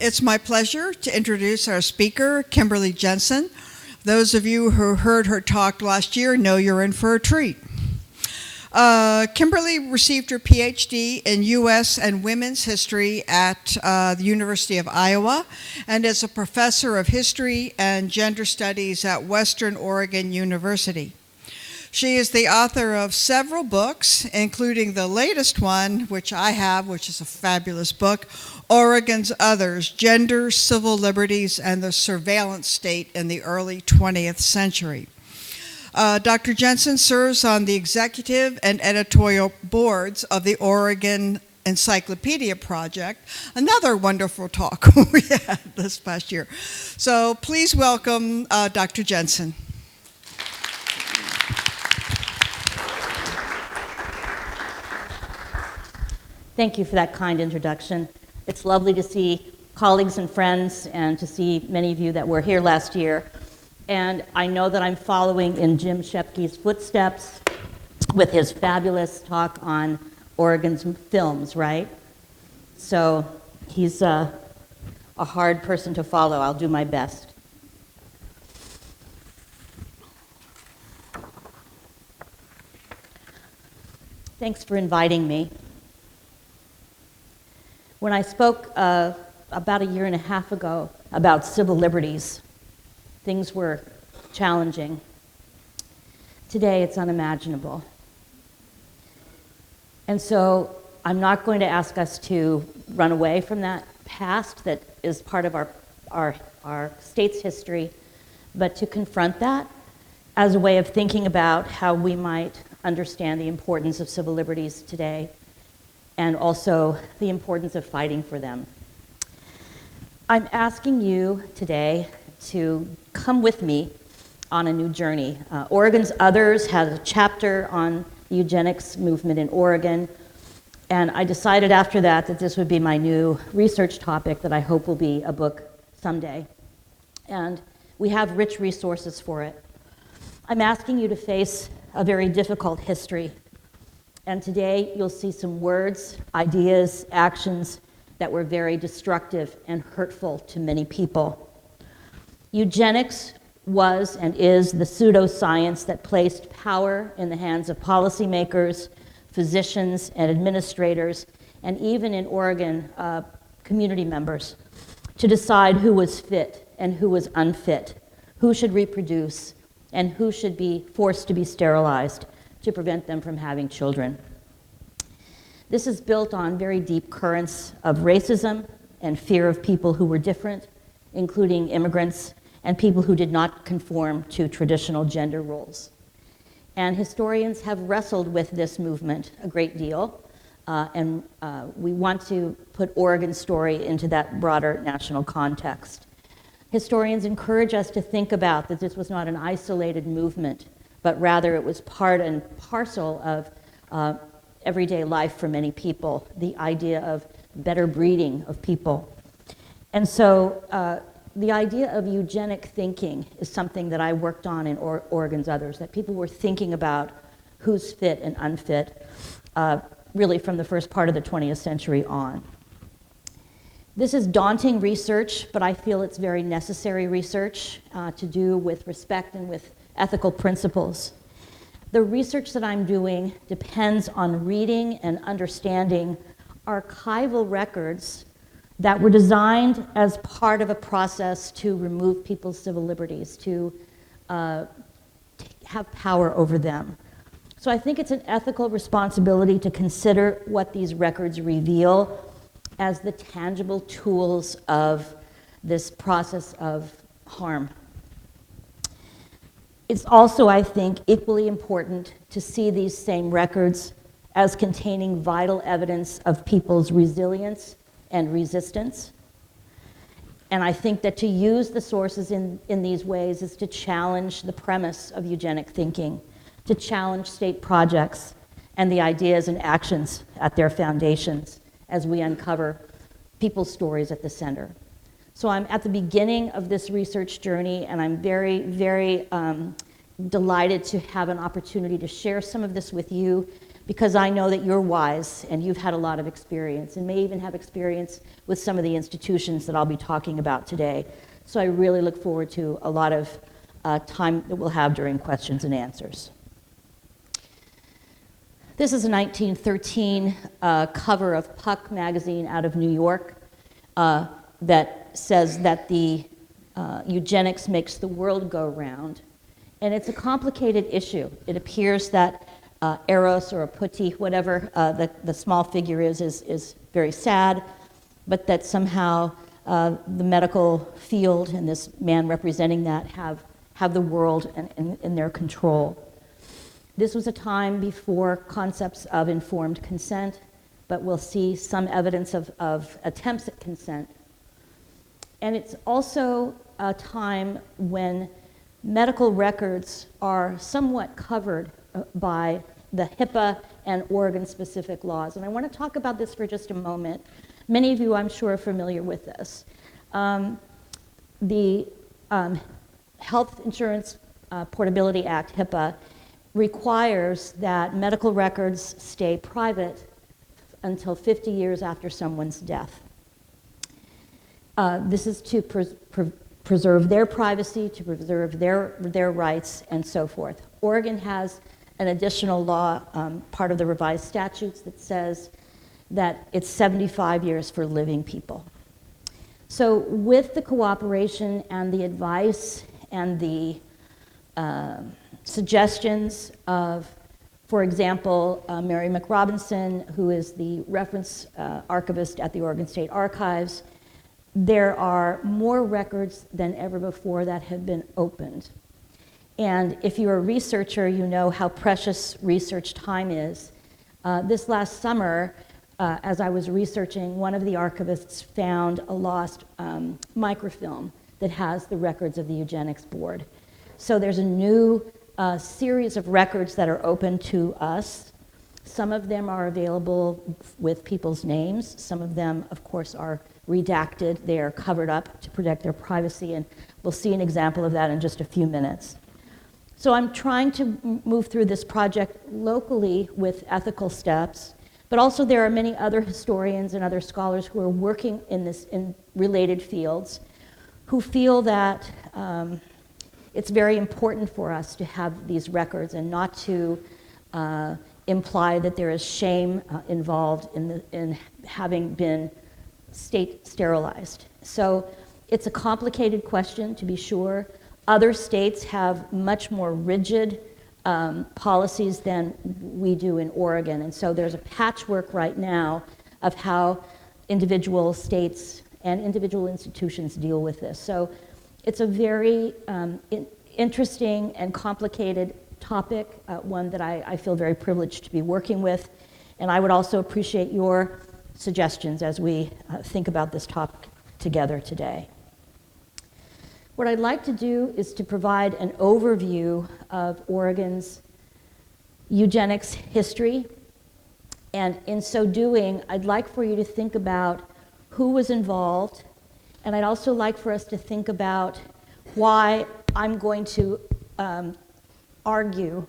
It's my pleasure to introduce our speaker, Kimberly Jensen. Those of you who heard her talk last year know you're in for a treat. Kimberly received her PhD in U.S. and Women's History at the University of Iowa and is a professor of history and gender studies at Western Oregon University. She is the author of several books, including the latest one, which I have, which is a fabulous book, Oregon's Others, Gender, Civil Liberties, and the Surveillance State in the Early 20th Century. Dr. Jensen serves on the executive and editorial boards of the Oregon Encyclopedia Project, another wonderful talk we had this past year. So please welcome Dr. Jensen. Thank you for that kind introduction. It's lovely to see colleagues and friends and to see many of you that were here last year. And I know that I'm following in Jim Shepke's footsteps with his fabulous talk on Oregon's films, right? So he's a hard person to follow. I'll do my best. Thanks for inviting me. When I spoke about a year and a half ago about civil liberties, things were challenging. Today, it's unimaginable. And so I'm not going to ask us to run away from that past that is part of our state's history, but to confront that as a way of thinking about how we might understand the importance of civil liberties today and also the importance of fighting for them. I'm asking you today to come with me on a new journey. Oregon's Others has a chapter on the eugenics movement in Oregon, and I decided after that that this would be my new research topic that I hope will be a book someday. And we have rich resources for it. I'm asking you to face a very difficult history. And today, you'll see some words, ideas, actions that were very destructive and hurtful to many people. Eugenics was and is the pseudoscience that placed power in the hands of policymakers, physicians, and administrators, and even in Oregon, community members, to decide who was fit and who was unfit, who should reproduce, and who should be forced to be sterilized to prevent them from having children. This is built on very deep currents of racism and fear of people who were different, including immigrants and people who did not conform to traditional gender roles. And historians have wrestled with this movement a great deal, and we want to put Oregon's story into that broader national context. Historians encourage us to think about that this was not an isolated movement, but rather it was part and parcel of everyday life for many people, the idea of better breeding of people. And so the idea of eugenic thinking is something that I worked on in Oregon's Others, that people were thinking about who's fit and unfit, really from the first part of the 20th century on. This is daunting research, but I feel it's very necessary research to do with respect and with ethical principles. The research that I'm doing depends on reading and understanding archival records that were designed as part of a process to remove people's civil liberties, to have power over them. So I think it's an ethical responsibility to consider what these records reveal as the tangible tools of this process of harm. It's also, I think, equally important to see these same records as containing vital evidence of people's resilience and resistance. And I think that to use the sources in these ways is to challenge the premise of eugenic thinking, to challenge state projects and the ideas and actions at their foundations as we uncover people's stories at the center. So I'm at the beginning of this research journey, and I'm very, very delighted to have an opportunity to share some of this with you, because I know that you're wise and you've had a lot of experience and may even have experience with some of the institutions that I'll be talking about today. So I really look forward to a lot of time that we'll have during questions and answers. This is a 1913 cover of Puck magazine out of New York that says that the eugenics makes the world go round. And it's a complicated issue. It appears that Eros or a putti, whatever the small figure is very sad, but that somehow the medical field and this man representing that have the world in their control. This was a time before concepts of informed consent, but we'll see some evidence of attempts at consent. And it's also a time when medical records are somewhat covered by the HIPAA and Oregon-specific laws. And I want to talk about this for just a moment. Many of you, I'm sure, are familiar with this. The Health Insurance Portability Act, HIPAA, requires that medical records stay private until 50 years after someone's death. This is to preserve their privacy, to preserve their rights, and so forth. Oregon has an additional law, part of the revised statutes, that says that it's 75 years for living people. So with the cooperation and the advice and the suggestions of, for example, Mary McRobinson, who is the reference archivist at the Oregon State Archives, there are more records than ever before that have been opened. And if you're a researcher, you know how precious research time is. This last summer, as I was researching, one of the archivists found a lost microfilm that has the records of the Eugenics Board. So there's a new series of records that are open to us. Some of them are available with people's names. Some of them, of course, are redacted. They are covered up to protect their privacy, and we'll see an example of that in just a few minutes. So I'm trying to move through this project locally with ethical steps, but also there are many other historians and other scholars who are working in related fields who feel that it's very important for us to have these records and not to imply that there is shame involved in having been state sterilized. So it's a complicated question, to be sure. Other states have much more rigid policies than we do in Oregon, and so there's a patchwork right now of how individual states and individual institutions deal with this. So it's a very interesting and complicated topic, one that I feel very privileged to be working with, and I would also appreciate your suggestions as we think about this topic together today. What I'd like to do is to provide an overview of Oregon's eugenics history, and in so doing, I'd like for you to think about who was involved, and I'd also like for us to think about why I'm going to argue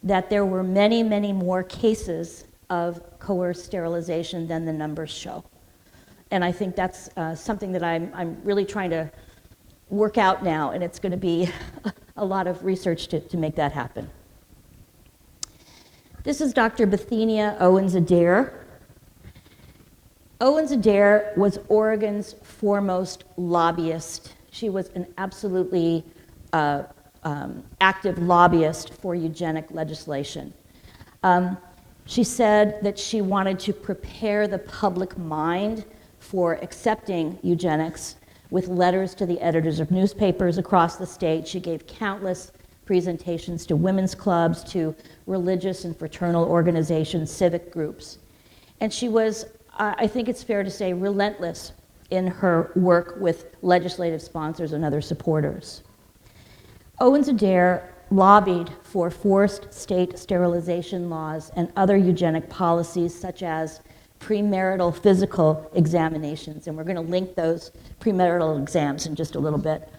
that there were many, many more cases of coerced sterilization than the numbers show. And I think that's something that I'm really trying to work out now, and it's going to be a lot of research to make that happen. This is Dr. Bethenia Owens-Adair. Owens-Adair was Oregon's foremost lobbyist. She was an absolutely active lobbyist for eugenic legislation. She said that she wanted to prepare the public mind for accepting eugenics with letters to the editors of newspapers across the state. She gave countless presentations to women's clubs, to religious and fraternal organizations, civic groups. And she was, I think it's fair to say, relentless in her work with legislative sponsors and other supporters. Owens-Adair lobbied for forced state sterilization laws and other eugenic policies, such as premarital physical examinations, and we're going to link those premarital exams in just a little bit,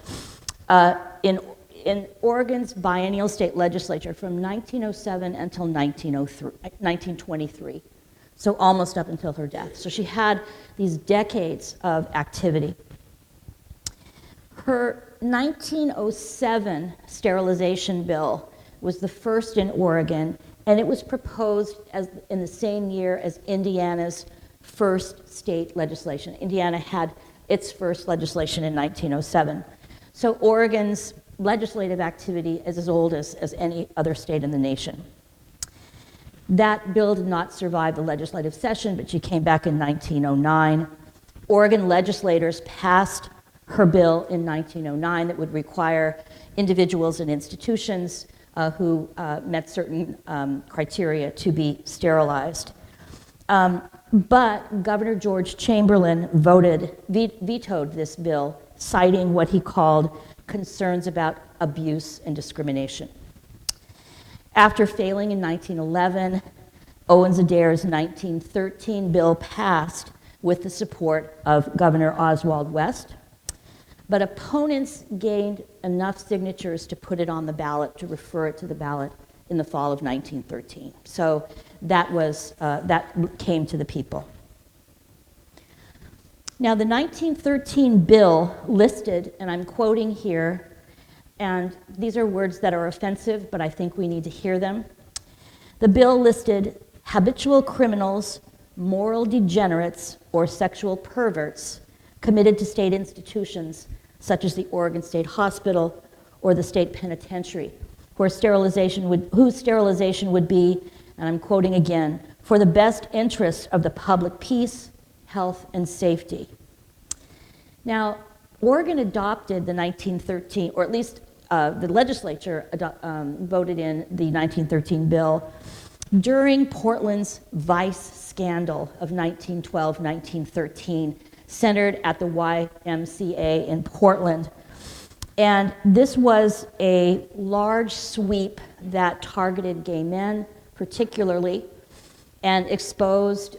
in Oregon's biennial state legislature from 1907 until 1923, so almost up until her death. So she had these decades of activity. Her 1907 sterilization bill was the first in Oregon, and it was proposed in the same year as Indiana's first state legislation. Indiana had its first legislation in 1907. So Oregon's legislative activity is as old as any other state in the nation. That bill did not survive the legislative session, but she came back in 1909. Oregon legislators passed her bill in 1909 that would require individuals and institutions who met certain criteria to be sterilized. But Governor George Chamberlain vetoed this bill, citing what he called concerns about abuse and discrimination. After failing in 1911, Owens Adair's 1913 bill passed with the support of Governor Oswald West, but opponents gained enough signatures to put it on the ballot, to refer it to the ballot in the fall of 1913. So that came to the people. Now, the 1913 bill listed, and I'm quoting here, and these are words that are offensive, but I think we need to hear them. The bill listed habitual criminals, moral degenerates, or sexual perverts committed to state institutions such as the Oregon State Hospital or the state penitentiary, whose sterilization would be, and I'm quoting again, for the best interests of the public peace, health, and safety. Now, Oregon adopted the 1913, or at least the legislature voted in the 1913 bill during Portland's vice scandal of 1912-1913, centered at the YMCA in Portland. And this was a large sweep that targeted gay men particularly, and exposed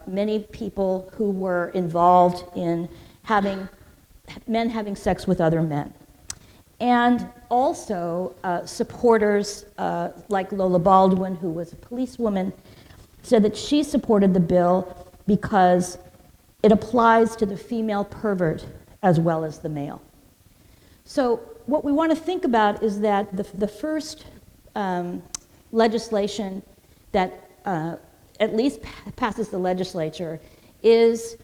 many people who were involved in men having sex with other men. And also supporters like Lola Baldwin, who was a policewoman, said that she supported the bill because it applies to the female pervert as well as the male. So what we want to think about is that the first legislation that at least passes the legislature is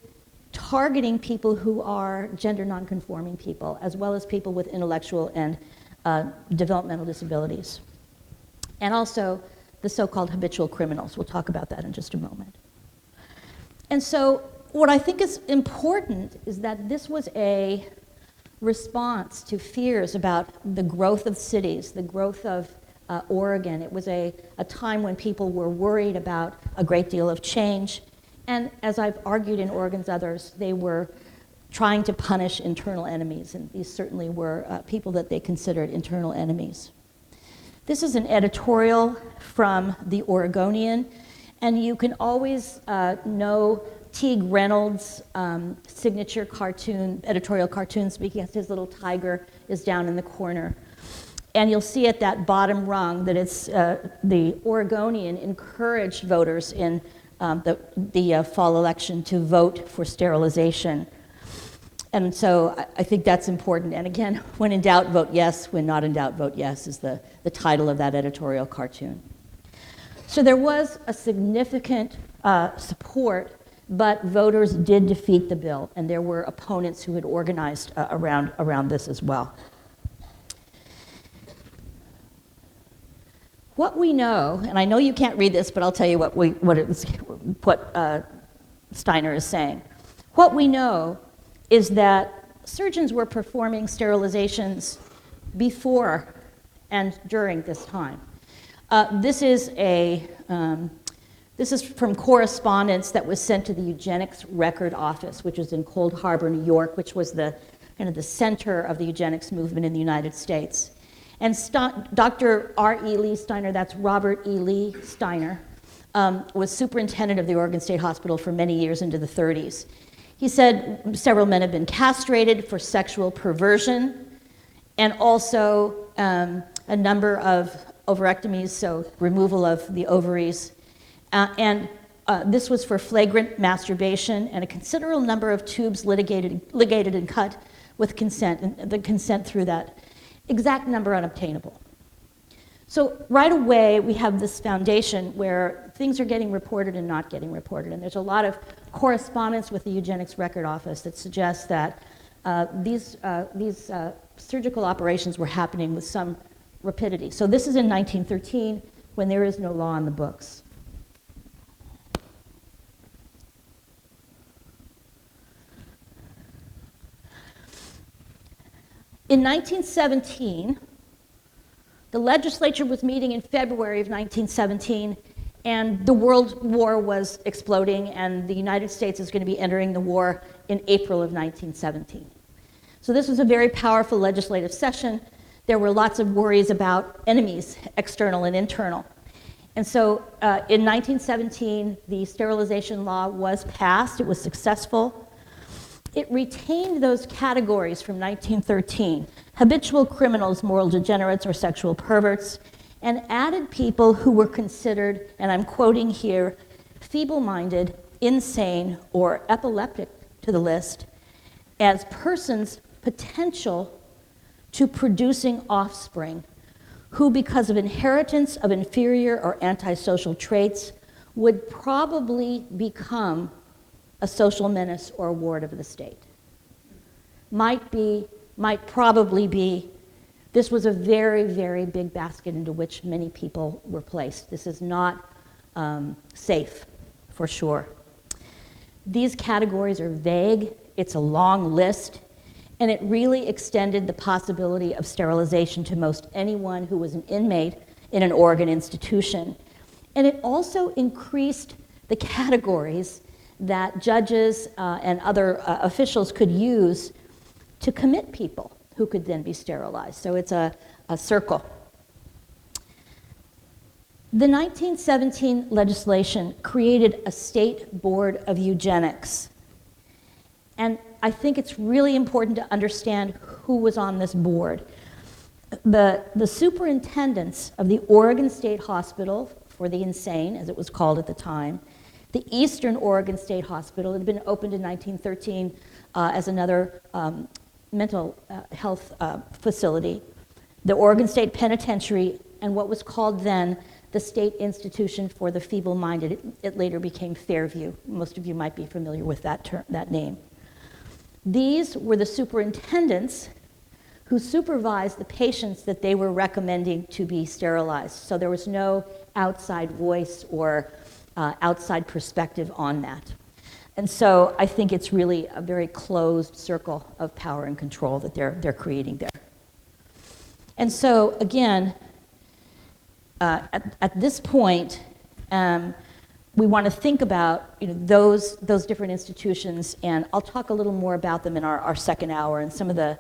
targeting people who are gender nonconforming people, as well as people with intellectual and developmental disabilities. And also the so-called habitual criminals. We'll talk about that in just a moment. And so what I think is important is that this was a response to fears about the growth of cities, the growth of Oregon. It was a time when people were worried about a great deal of change. And as I've argued in Oregon's Others, they were trying to punish internal enemies, and these certainly were people that they considered internal enemies. This is an editorial from the Oregonian, and you can always know Teague Reynolds' signature cartoon, editorial cartoons, because his little tiger is down in the corner. And you'll see at that bottom rung that it's the Oregonian encouraged voters in the fall election to vote for sterilization. And so I think that's important. And again, when in doubt, vote yes. When not in doubt, vote yes is the title of that editorial cartoon. So there was a significant support, but voters did defeat the bill, and there were opponents who had organized around this as well. What we know, and I know you can't read this, but I'll tell you what Steiner is saying. What we know is that surgeons were performing sterilizations before and during this time. This is from correspondence that was sent to the Eugenics Record Office, which is in Cold Harbor, New York, which was the center of the eugenics movement in the United States. And Dr. R.E. Lee Steiner, that's Robert E. Lee Steiner, was superintendent of the Oregon State Hospital for many years into the 30s. He said several men have been castrated for sexual perversion, and also a number of ovarectomies, so removal of the ovaries, and this was for flagrant masturbation, and a considerable number of tubes ligated and cut with consent, and the consent through that. Exact number unobtainable. So right away, we have this foundation where things are getting reported and not getting reported, and there's a lot of correspondence with the Eugenics Record Office that suggests that these surgical operations were happening with some rapidity. So this is in 1913, when there is no law on the books. In 1917, the legislature was meeting in February of 1917, and the World War was exploding, and the United States is going to be entering the war in April of 1917. So this was a very powerful legislative session. There were lots of worries about enemies, external and internal. And so in 1917, the sterilization law was passed. It was successful. It retained those categories from 1913, habitual criminals, moral degenerates, or sexual perverts, and added people who were considered, and I'm quoting here, feeble-minded, insane, or epileptic to the list, as persons potential to producing offspring who, because of inheritance of inferior or antisocial traits, would probably become a social menace or a ward of the state. Might probably be. This was a very, very big basket into which many people were placed. This is not safe, for sure. These categories are vague. It's a long list, and it really extended the possibility of sterilization to most anyone who was an inmate in an Oregon institution. And it also increased the categories that judges and other officials could use to commit people who could then be sterilized. So it's a circle. The 1917 legislation created a state board of eugenics. And I think it's really important to understand who was on this board. The superintendents of the Oregon State Hospital for the Insane, as it was called at the time, the Eastern Oregon State Hospital had been opened in 1913 as another mental health facility, the Oregon State Penitentiary, and what was called then the State Institution for the Feeble-Minded. It later became Fairview. Most of you might be familiar with that name. These were the superintendents who supervised the patients that they were recommending to be sterilized. So there was no outside voice or outside perspective on that. And so I think it's really a very closed circle of power and control that they're creating there. And so again, at this point, we want to think about those different institutions, and I'll talk a little more about them in our second hour and some of the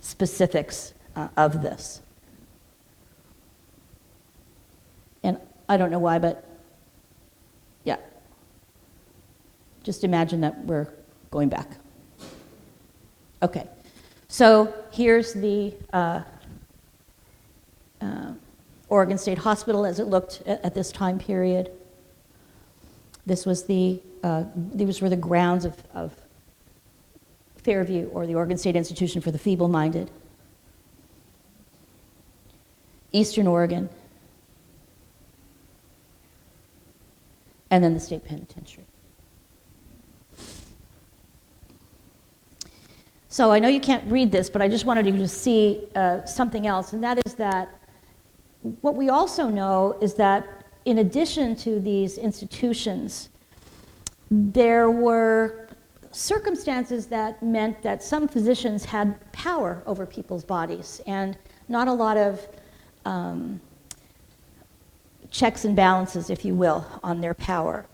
specifics of this. And I don't know why, but yeah. Just imagine that we're going back. Okay, so here's the Oregon State Hospital as it looked at this time period. This was these were the grounds of Fairview, or the Oregon State Institution for the Feeble-Minded. Eastern Oregon. And then the State Penitentiary. So I know you can't read this, but I just wanted you to see something else, and that is that what we also know is that in addition to these institutions, there were circumstances that meant that some physicians had power over people's bodies, and not a lot of checks and balances, if you will, on their power.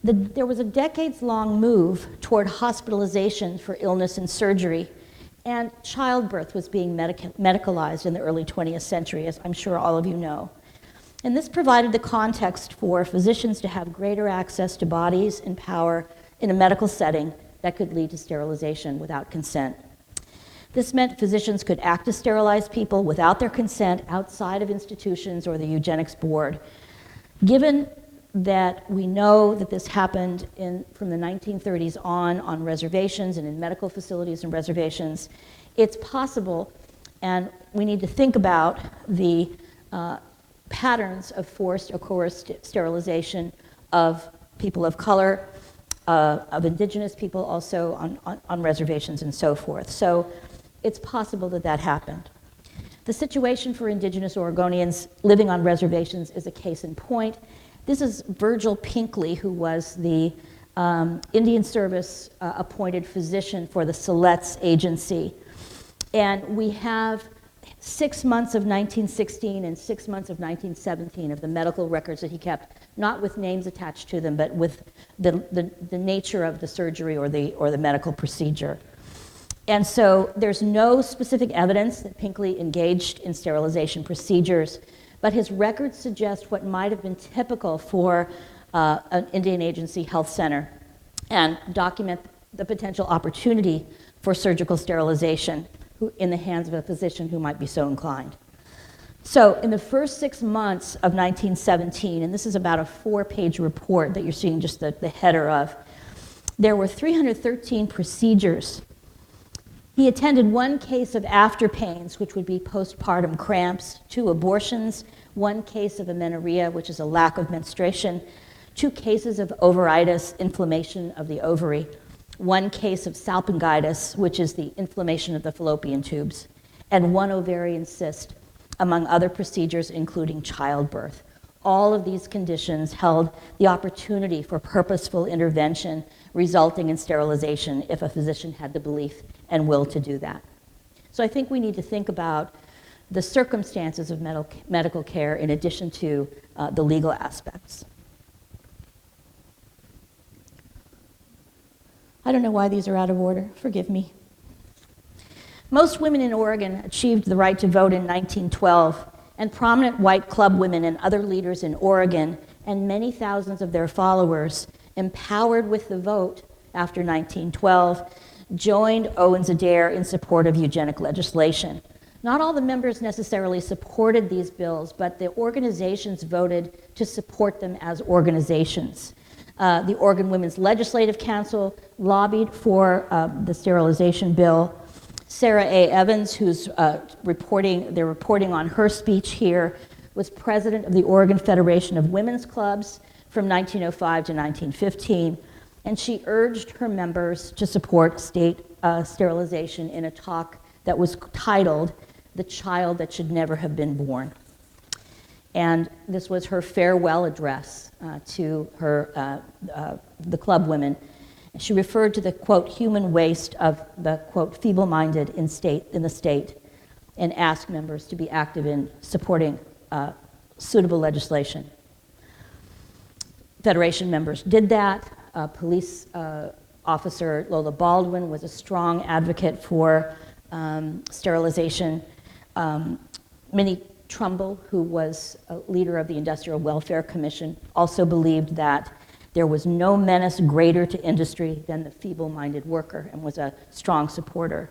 There was a decades-long move toward hospitalization for illness and surgery, and childbirth was being medicalized in the early 20th century, as I'm sure all of you know. And this provided the context for physicians to have greater access to bodies and power in a medical setting that could lead to sterilization without consent. This meant physicians could act to sterilize people without their consent outside of institutions or the eugenics board. Given that we know that this happened from the 1930s on reservations and in medical facilities and reservations, it's possible, and we need to think about the patterns of forced or coerced sterilization of people of color, of indigenous people also on reservations and so forth. So it's possible that that happened. The situation for indigenous Oregonians living on reservations is a case in point. This is Virgil Pinkley, who was the Indian Service appointed physician for the Siletz Agency. And we have 6 months of 1916 and 6 months of 1917 of the medical records that he kept, not with names attached to them, but with the nature of the surgery or the medical procedure. And so there's no specific evidence that Pinkley engaged in sterilization procedures, but his records suggest what might have been typical for an Indian Agency health center and document the potential opportunity for surgical sterilization in the hands of a physician who might be so inclined. So in the first 6 months of 1917, and this is about a 4-page report that you're seeing just the header of, there were 313 procedures. He attended 1 case of after pains, which would be postpartum cramps, 2 abortions, 1 case of amenorrhea, which is a lack of menstruation, 2 cases of ovaritis, inflammation of the ovary, 1 case of salpingitis, which is the inflammation of the fallopian tubes, and 1 ovarian cyst, among other procedures, including childbirth. All of these conditions held the opportunity for purposeful intervention, resulting in sterilization if a physician had the belief and will to do that. So I think we need to think about the circumstances of medical care in addition to the legal aspects. I don't know why these are out of order. Forgive me. Most women in Oregon achieved the right to vote in 1912, and prominent white club women and other leaders in Oregon and many thousands of their followers, empowered with the vote after 1912, joined Owens Adair in support of eugenic legislation. Not all the members necessarily supported these bills, but the organizations voted to support them as organizations. The Oregon Women's Legislative Council lobbied for the sterilization bill. Sarah A. Evans, who's reporting on her speech here, was president of the Oregon Federation of Women's Clubs from 1905 to 1915, and she urged her members to support state sterilization in a talk that was titled "The Child That Should Never Have Been Born." And this was her farewell address to the club women. She referred to the, quote, human waste of the, quote, feeble-minded in the state, and asked members to be active in supporting suitable legislation. Federation members did that. Police officer Lola Baldwin was a strong advocate for sterilization. Minnie Trumbull, who was a leader of the Industrial Welfare Commission, also believed that there was no menace greater to industry than the feeble-minded worker, and was a strong supporter.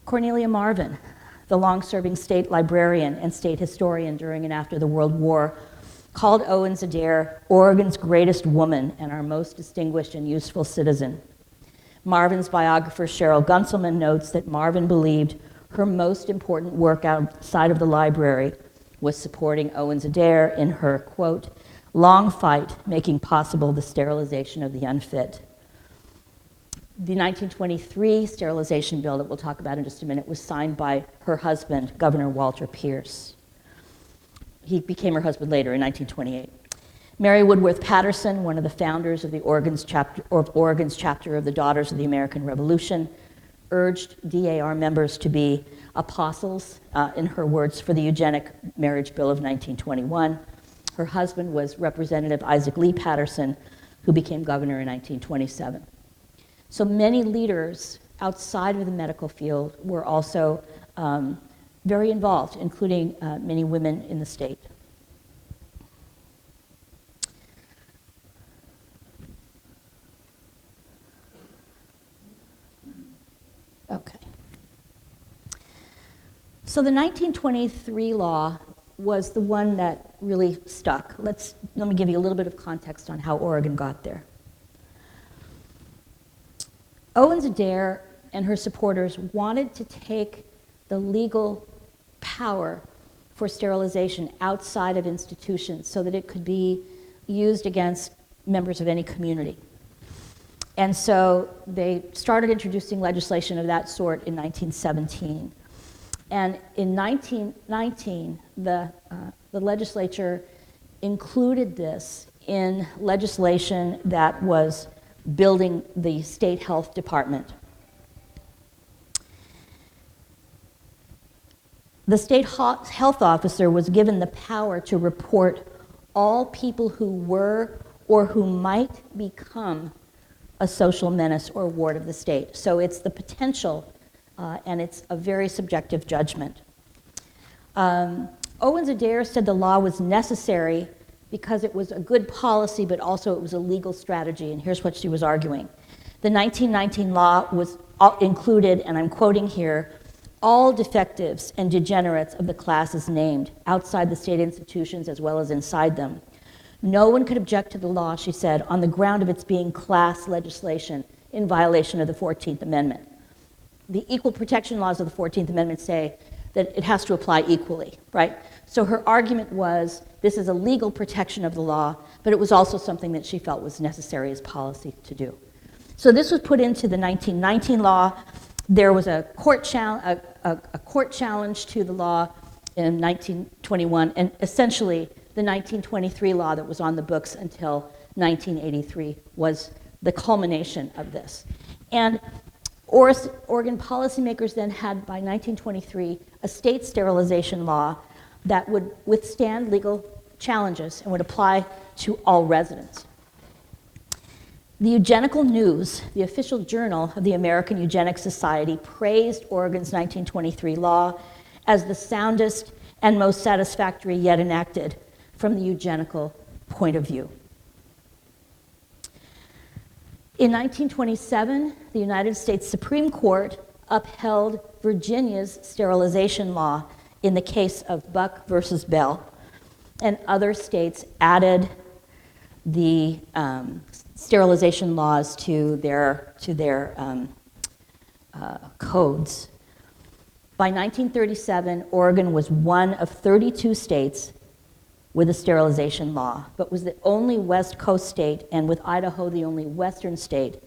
Cornelia Marvin, the long-serving state librarian and state historian during and after the World War, called Owens Adair Oregon's greatest woman and our most distinguished and useful citizen. Marvin's biographer Cheryl Gunselman notes that Marvin believed her most important work outside of the library was supporting Owens Adair in her, quote, long fight making possible the sterilization of the unfit. The 1923 sterilization bill that we'll talk about in just a minute was signed by her husband, Governor Walter Pierce. He became her husband later in 1928. Mary Woodworth Patterson, one of the founders of the Oregon's chapter of the Daughters of the American Revolution, urged DAR members to be apostles, in her words, for the eugenic marriage bill of 1921. Her husband was Representative Isaac Lee Patterson, who became governor in 1927. So many leaders outside of the medical field were also very involved, including many women in the state. Okay. So the 1923 law was the one that really stuck. Let me give you a little bit of context on how Oregon got there. Owens Adair and her supporters wanted to take the legal power for sterilization outside of institutions so that it could be used against members of any community. And so they started introducing legislation of that sort in 1917. And in 1919, the legislature included this in legislation that was building the state health department. The state health officer was given the power to report all people who were or who might become a social menace or ward of the state. So it's the potential, and it's a very subjective judgment. Owens Adair said the law was necessary because it was a good policy, but also it was a legal strategy, and here's what she was arguing. The 1919 law was included, and I'm quoting here, all defectives and degenerates of the classes named, outside the state institutions as well as inside them. No one could object to the law, she said, on the ground of its being class legislation in violation of the 14th Amendment. The equal protection laws of the 14th Amendment say that it has to apply equally, right? So her argument was this is a legal protection of the law, but it was also something that she felt was necessary as policy to do. So this was put into the 1919 law. There was a court challenge to the law in 1921, and essentially the 1923 law that was on the books until 1983 was the culmination of this. And Oregon policymakers then had, by 1923, a state sterilization law that would withstand legal challenges and would apply to all residents. The Eugenical News, the official journal of the American Eugenics Society, praised Oregon's 1923 law as the soundest and most satisfactory yet enacted from the eugenical point of view. In 1927, the United States Supreme Court upheld Virginia's sterilization law in the case of Buck versus Bell, and other states added the sterilization laws to their codes. By 1937, Oregon was one of 32 states with a sterilization law, but was the only West Coast state, and with Idaho the only Western state,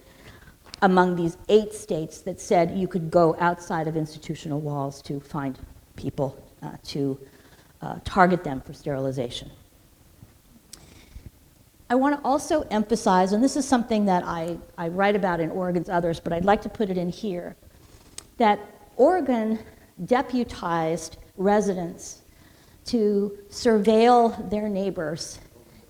among these 8 states that said you could go outside of institutional walls to find people to target them for sterilization. I want to also emphasize, and this is something that I write about in Oregon's Others, but I'd like to put it in here, that Oregon deputized residents to surveil their neighbors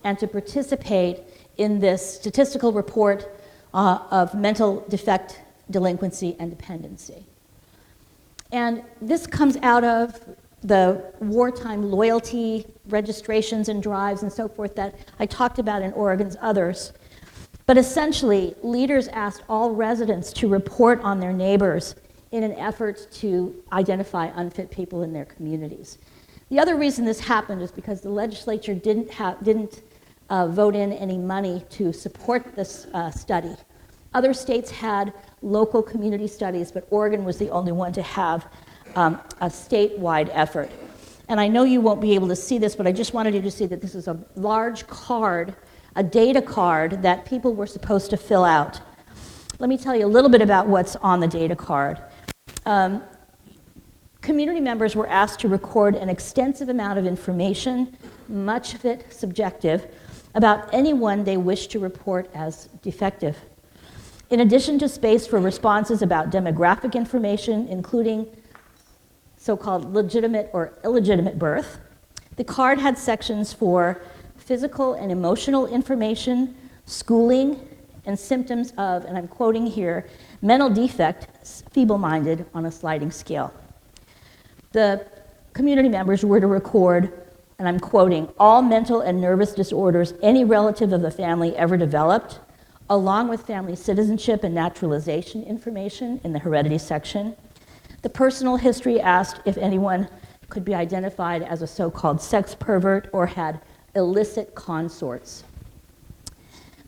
and to participate in this statistical report of mental defect, delinquency, and dependency. And this comes out of the wartime loyalty registrations and drives and so forth that I talked about in Oregon's Others. But essentially, leaders asked all residents to report on their neighbors in an effort to identify unfit people in their communities. The other reason this happened is because the legislature didn't vote in any money to support this study. Other states had local community studies, but Oregon was the only one to have a statewide effort. And I know you won't be able to see this, but I just wanted you to see that this is a large card, a data card that people were supposed to fill out. Let me tell you a little bit about what's on the data card. Community members were asked to record an extensive amount of information, much of it subjective, about anyone they wished to report as defective. In addition to space for responses about demographic information, including so-called legitimate or illegitimate birth, the card had sections for physical and emotional information, schooling, and symptoms of, and I'm quoting here, mental defect, feeble-minded on a sliding scale. The community members were to record, and I'm quoting, all mental and nervous disorders any relative of the family ever developed, along with family citizenship and naturalization information in the heredity section, The personal history asked if anyone could be identified as a so-called sex pervert or had illicit consorts.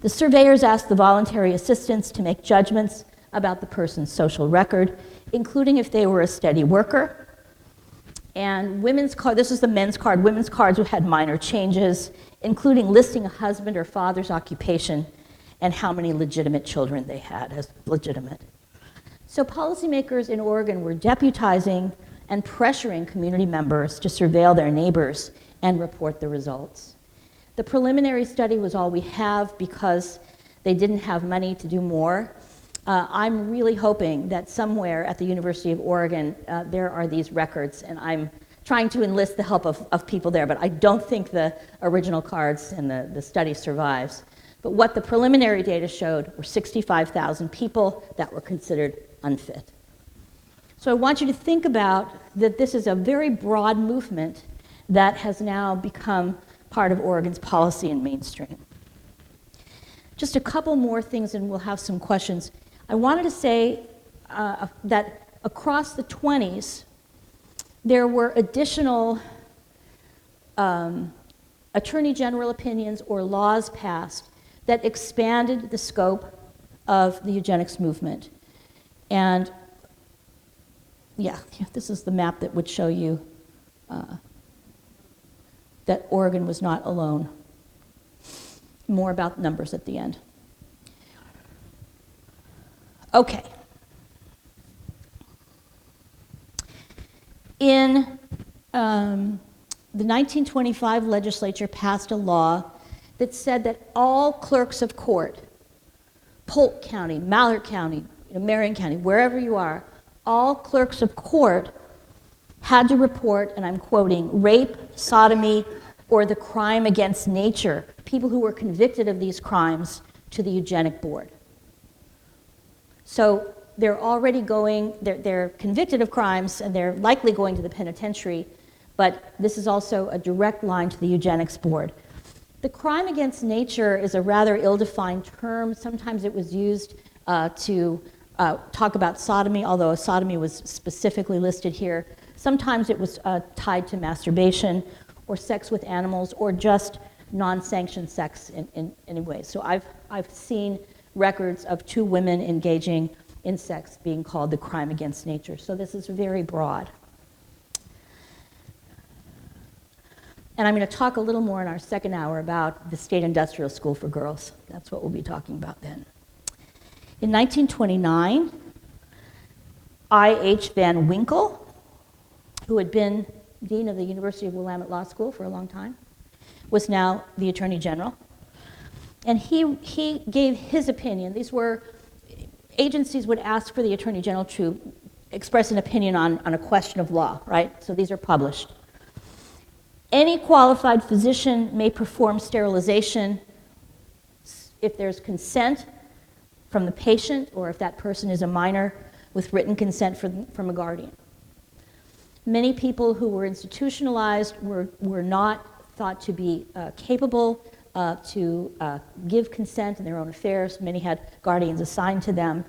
The surveyors asked the voluntary assistants to make judgments about the person's social record, including if they were a steady worker. And women's card, this is the men's card. Women's cards had minor changes, including listing a husband or father's occupation and how many legitimate children they had as legitimate. So policymakers in Oregon were deputizing and pressuring community members to surveil their neighbors and report the results. The preliminary study was all we have because they didn't have money to do more. I'm really hoping that somewhere at the University of Oregon there are these records, and I'm trying to enlist the help of people there, but I don't think the original cards and the study survives. But what the preliminary data showed were 65,000 people that were considered unfit. So I want you to think about that this is a very broad movement that has now become part of Oregon's policy and mainstream. Just a couple more things and we'll have some questions. I wanted to say that across the 20s, there were additional attorney general opinions or laws passed that expanded the scope of the eugenics movement. And yeah, this is the map that would show you that Oregon was not alone. More about numbers at the end. Okay. In the 1925 legislature passed a law that said that all clerks of court, Polk County, Malheur County, Marion County, wherever you are, all clerks of court had to report, and I'm quoting, rape, sodomy, or the crime against nature, people who were convicted of these crimes, to the eugenic board. So they're already going, they're convicted of crimes, and they're likely going to the penitentiary, but this is also a direct line to the eugenics board. The crime against nature is a rather ill-defined term. Sometimes it was used to talk about sodomy, although sodomy was specifically listed here. Sometimes it was tied to masturbation or sex with animals or just non-sanctioned sex in any way. So I've seen records of 2 women engaging in sex being called the crime against nature. So this is very broad. And I'm going to talk a little more in our second hour about the State Industrial School for Girls. That's what we'll be talking about then. In 1929, I.H. Van Winkle, who had been dean of the University of Willamette Law School for a long time, was now the Attorney General. And he gave his opinion. These were, agencies would ask for the Attorney General to express an opinion on a question of law, right? So these are published. Any qualified physician may perform sterilization if there's consent from the patient or if that person is a minor with written consent from a guardian. Many people who were institutionalized were not thought to be capable to give consent in their own affairs. Many had guardians assigned to them.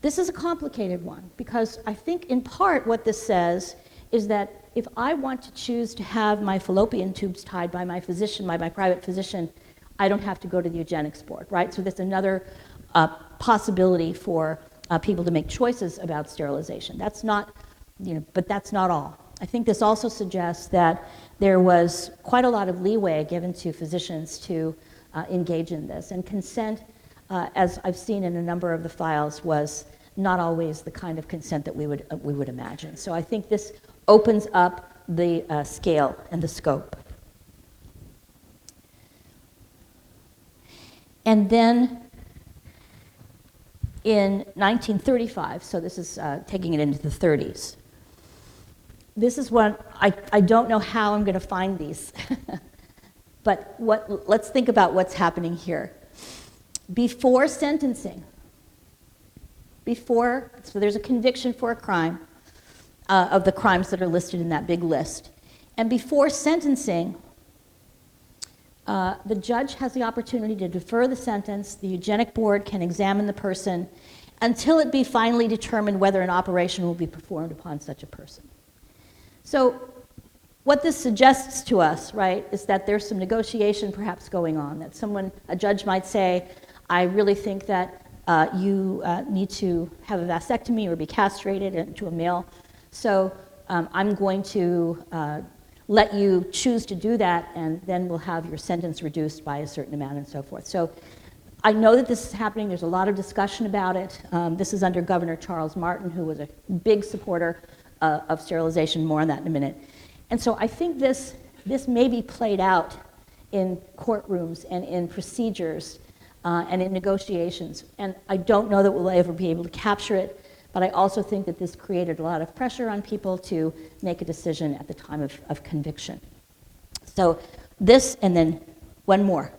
This is a complicated one because I think in part what this says is that if I want to choose to have my fallopian tubes tied by my physician, by my private physician, I don't have to go to the eugenics board, right? So that's another possibility for people to make choices about sterilization. That's not, but that's not all. I think this also suggests that there was quite a lot of leeway given to physicians to engage in this. And consent, as I've seen in a number of the files, was not always the kind of consent that we would imagine. So I think this opens up the scale and the scope. And then in 1935, so this is taking it into the 30s, this is what, I don't know how I'm going to find these, but let's think about what's happening here. Before sentencing, so there's a conviction for a crime, of the crimes that are listed in that big list. And before sentencing, the judge has the opportunity to defer the sentence. The eugenic board can examine the person until it be finally determined whether an operation will be performed upon such a person. So what this suggests to us, right, is that there's some negotiation perhaps going on, that a judge might say, I really think that you need to have a vasectomy or be castrated to a male, so I'm going to let you choose to do that, and then we'll have your sentence reduced by a certain amount and so forth. So I know that this is happening. There's a lot of discussion about it. This is under Governor Charles Martin, who was a big supporter of sterilization. More on that in a minute. And so I think this may be played out in courtrooms and in procedures and in negotiations. And I don't know that we'll ever be able to capture it, but I also think that this created a lot of pressure on people to make a decision at the time of conviction. So this, and then one more.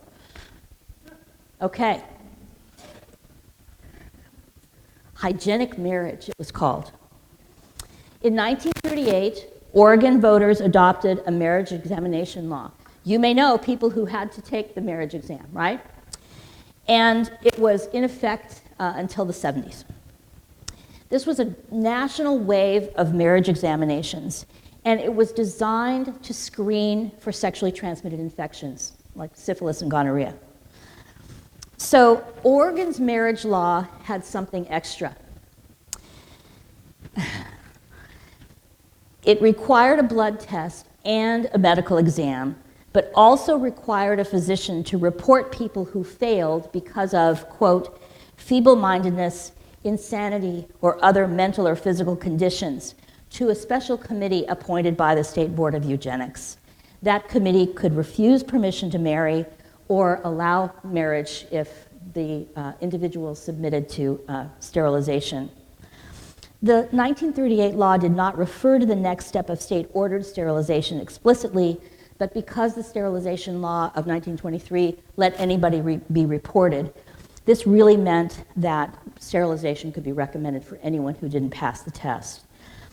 Okay. Hygienic marriage, it was called. In 1938, Oregon voters adopted a marriage examination law. You may know people who had to take the marriage exam, right? And it was in effect until the 70s. This was a national wave of marriage examinations, and it was designed to screen for sexually transmitted infections like syphilis and gonorrhea. So Oregon's marriage law had something extra. It required a blood test and a medical exam, but also required a physician to report people who failed because of, quote, feeble-mindedness, insanity, or other mental or physical conditions to a special committee appointed by the State Board of Eugenics. That committee could refuse permission to marry or allow marriage if the individual submitted to sterilization. The 1938 law did not refer to the next step of state-ordered sterilization explicitly, but because the sterilization law of 1923 let anybody be reported, this really meant that sterilization could be recommended for anyone who didn't pass the test.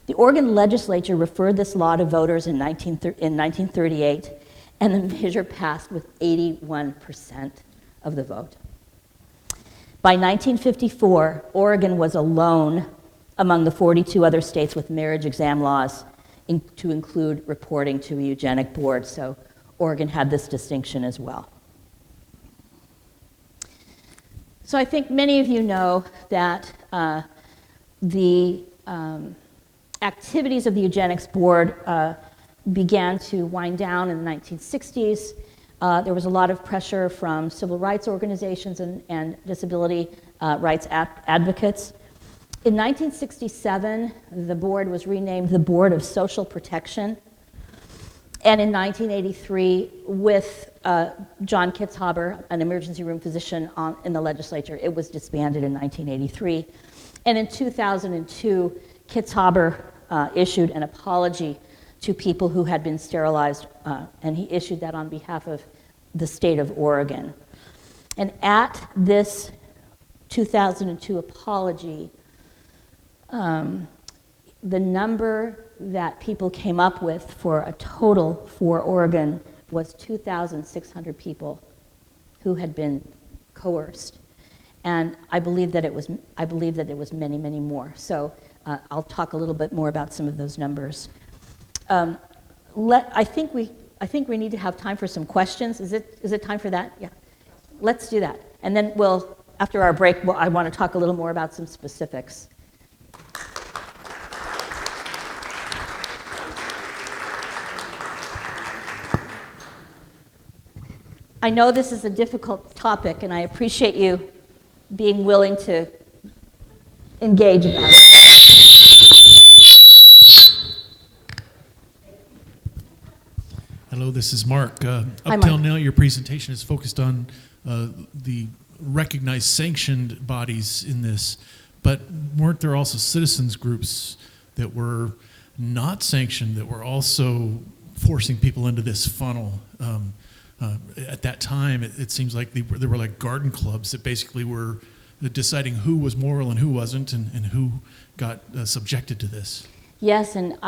The Oregon legislature referred this law to voters in 1938, and the measure passed with 81% of the vote. By 1954, Oregon was alone among the 42 other states with marriage exam laws to include reporting to a eugenic board, so Oregon had this distinction as well. So I think many of you know that the activities of the Eugenics Board began to wind down in the 1960s. There was a lot of pressure from civil rights organizations and disability rights advocates. In 1967, the board was renamed the Board of Social Protection. And in 1983, with John Kitzhaber, an emergency room physician in the legislature, it was disbanded in 1983. And in 2002, Kitzhaber issued an apology to people who had been sterilized, and he issued that on behalf of the state of Oregon. And at this 2002 apology, the number that people came up with for a total for Oregon was 2,600 people who had been coerced, and I believe that it was many, many more. So I'll talk a little bit more about some of those numbers. I think we need to have time for some questions. Is it time for that? Yeah, let's do that, and then after our break, I want to talk a little more about some specifics. I know this is a difficult topic, and I appreciate you being willing to engage about it. Hello, this is Mark. Hi, Up till Mark. now, your presentation is focused on the recognized sanctioned bodies in this, but weren't there also citizens groups that were not sanctioned that were also forcing people into this funnel? At that time, it seems like there were like garden clubs that basically were deciding who was moral and who wasn't, and who got subjected to this. Yes, and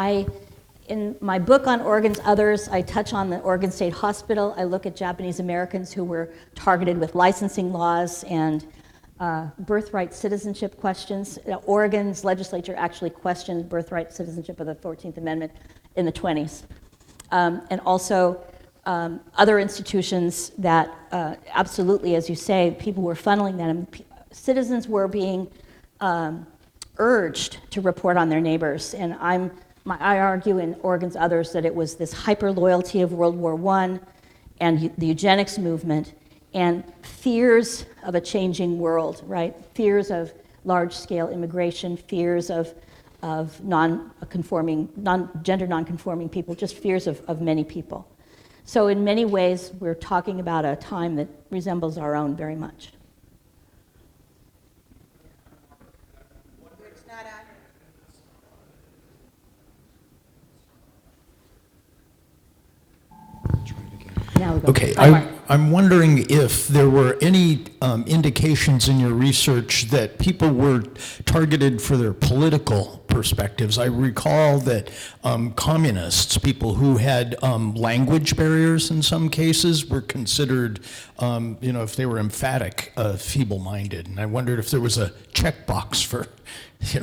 in my book on Oregon's Others, I touch on the Oregon State Hospital. I look at Japanese Americans who were targeted with licensing laws and birthright citizenship questions. Oregon's legislature actually questioned birthright citizenship of the 14th Amendment in the 20s. And also other institutions that absolutely, as you say, people were funneling them. Citizens were being urged to report on their neighbors. And I argue in Oregon's Others that it was this hyper-loyalty of World War I and the eugenics movement and fears of a changing world, right? Fears of large-scale immigration, fears of gender non-conforming people, just fears of many people. So in many ways, we're talking about a time that resembles our own very much. Now we go. Okay, I'm wondering if there were any indications in your research that people were targeted for their political perspectives. I recall that communists, people who had language barriers in some cases, were considered, if they were emphatic, feeble-minded. And I wondered if there was a checkbox for,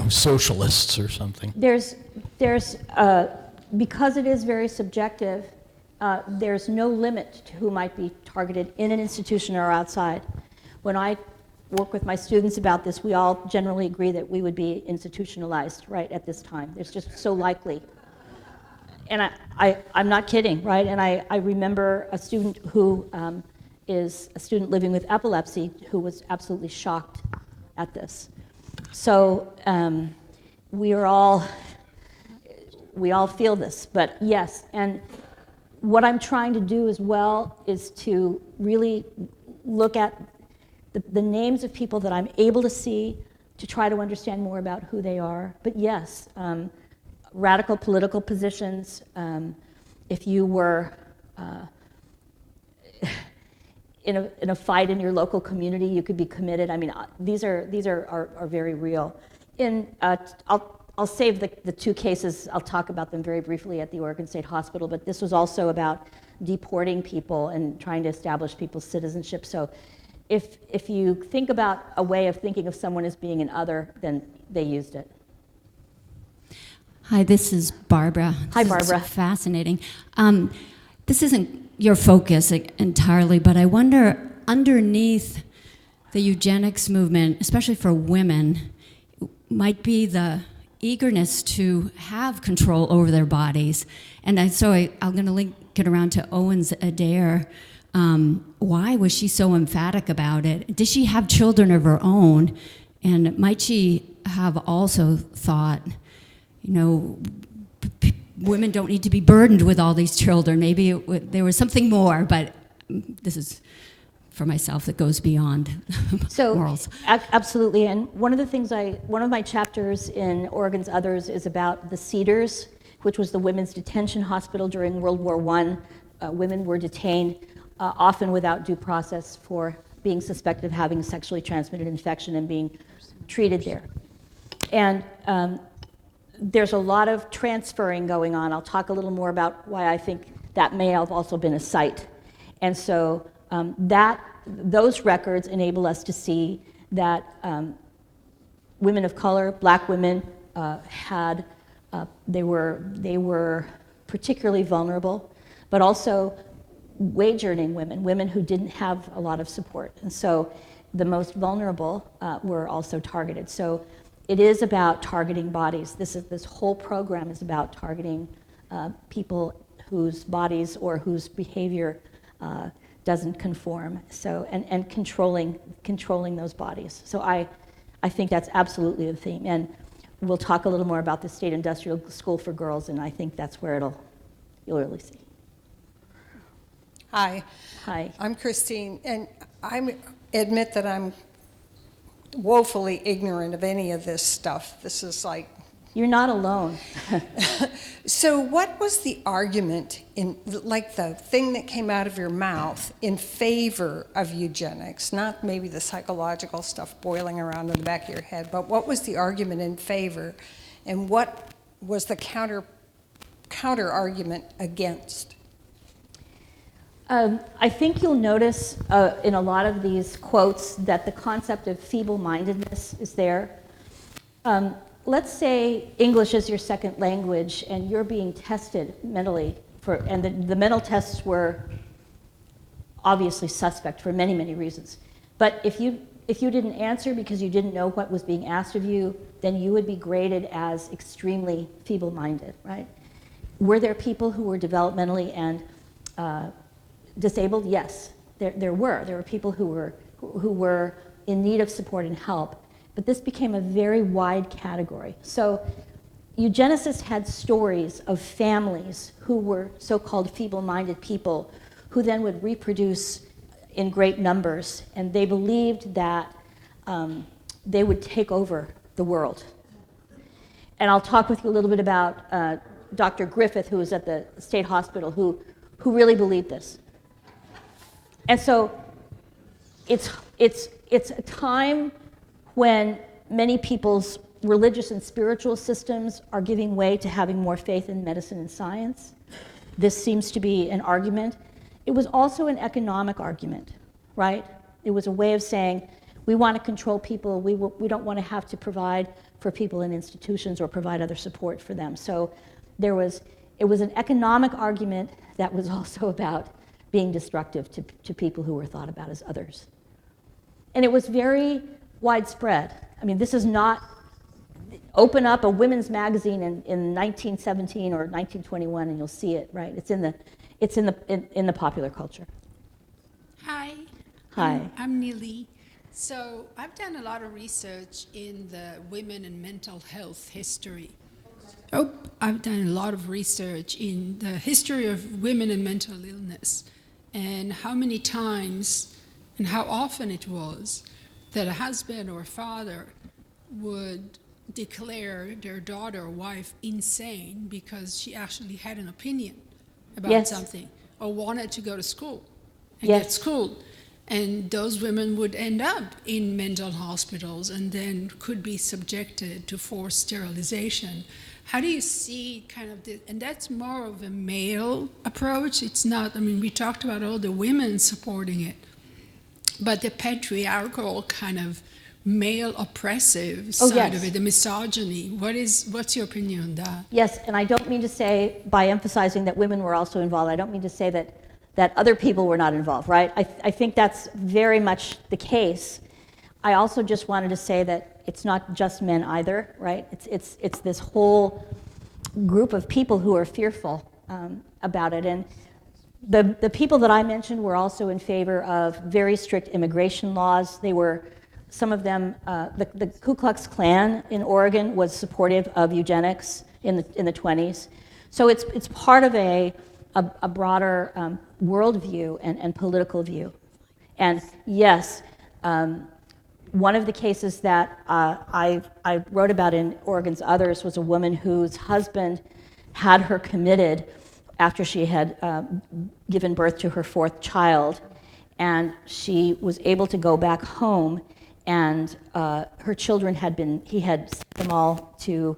socialists or something. There's because it is very subjective, there's no limit to who might be targeted in an institution or outside. When I work with my students about this, we all generally agree that we would be institutionalized right at this time. It's just so likely. And I'm not kidding, right? And I remember a student who is a student living with epilepsy who was absolutely shocked at this. So we all feel this, but yes. And what I'm trying to do as well is to really look at the names of people that I'm able to see to try to understand more about who they are. But yes, radical political positions, if you were in a fight in your local community, you could be committed. I mean, these are very real. I'll save the two cases. I'll talk about them very briefly at the Oregon State Hospital, but this was also about deporting people and trying to establish people's citizenship. So if you think about a way of thinking of someone as being an other, then they used it. Hi, this is Barbara. Hi, This Barbara. is fascinating. This isn't your focus entirely, but I wonder, underneath the eugenics movement, especially for women, might be the eagerness to have control over their bodies. And I'm going to link it around to Owen's Adair. Why was she so emphatic about it? Did she have children of her own? And might she have also thought, women don't need to be burdened with all these children. Maybe there was something more, but this is for myself that goes beyond morals. Absolutely, and one of my chapters in Oregon's Others is about the Cedars, which was the women's detention hospital during World War I. Women were detained, often without due process, for being suspected of having a sexually transmitted infection and being treated there. And there's a lot of transferring going on. I'll talk a little more about why I think that may have also been a site. And so those records enable us to see that women of color, black women, they were particularly vulnerable, but also wage-earning women who didn't have a lot of support. And so the most vulnerable were also targeted. So it is about targeting bodies. This whole program is about targeting people whose bodies or whose behavior doesn't conform. So and controlling those bodies. So I think that's absolutely the theme. And we'll talk a little more about the State Industrial School for Girls, and I think that's where you'll really see. Hi. Hi. I'm Christine, and I admit that I'm woefully ignorant of any of this stuff. This is like... You're not alone. So what was the argument, like the thing that came out of your mouth, in favor of eugenics? Not maybe the psychological stuff boiling around in the back of your head, but what was the argument in favor, and what was the counter argument against? I think you'll notice in a lot of these quotes that the concept of feeble-mindedness is there. Let's say English is your second language and you're being tested mentally, and the mental tests were obviously suspect for many, many reasons. But if you didn't answer because you didn't know what was being asked of you, then you would be graded as extremely feeble-minded, right? Were there people who were developmentally and disabled? Yes, there were. There were people who were in need of support and help. But this became a very wide category. So eugenicists had stories of families who were so-called feeble-minded people who then would reproduce in great numbers, and they believed that they would take over the world. And I'll talk with you a little bit about Dr. Griffith, who was at the state hospital, who really believed this. And so it's a time when many people's religious and spiritual systems are giving way to having more faith in medicine and science. This seems to be an argument. It was also an economic argument, right? It was a way of saying, we want to control people, we don't want to have to provide for people in institutions or provide other support for them. So it was an economic argument that was also about being destructive to people who were thought about as others. And it was very widespread. I mean, this is not, open up a women's magazine in 1917 or 1921 and you'll see it, right? It's in the popular culture. Hi. Hi. I'm Nili. So I've done a lot of research in the women and mental health history. I've done a lot of research in the history of women and mental illness and how many times and how often it was that a husband or father would declare their daughter or wife insane because she actually had an opinion about something or wanted to go to school and get schooled. And those women would end up in mental hospitals and then could be subjected to forced sterilization. How do you see kind of the, and that's more of a male approach. It's not, I mean, we talked about all the women supporting it, but the patriarchal kind of male oppressive side of it, the misogyny. What's your opinion on that? Yes, and I don't mean to say, by emphasizing that women were also involved, I don't mean to say that other people were not involved, right? I think that's very much the case. I also just wanted to say that it's not just men either, right? It's this whole group of people who are fearful about it. And the people that I mentioned were also in favor of very strict immigration laws. They were, some of them, the Ku Klux Klan in Oregon was supportive of eugenics in the 20s. So it's part of a broader worldview and political view. And yes, one of the cases that I wrote about in Oregon's Others was a woman whose husband had her committed after she had given birth to her fourth child, and she was able to go back home, and her children he had sent them all to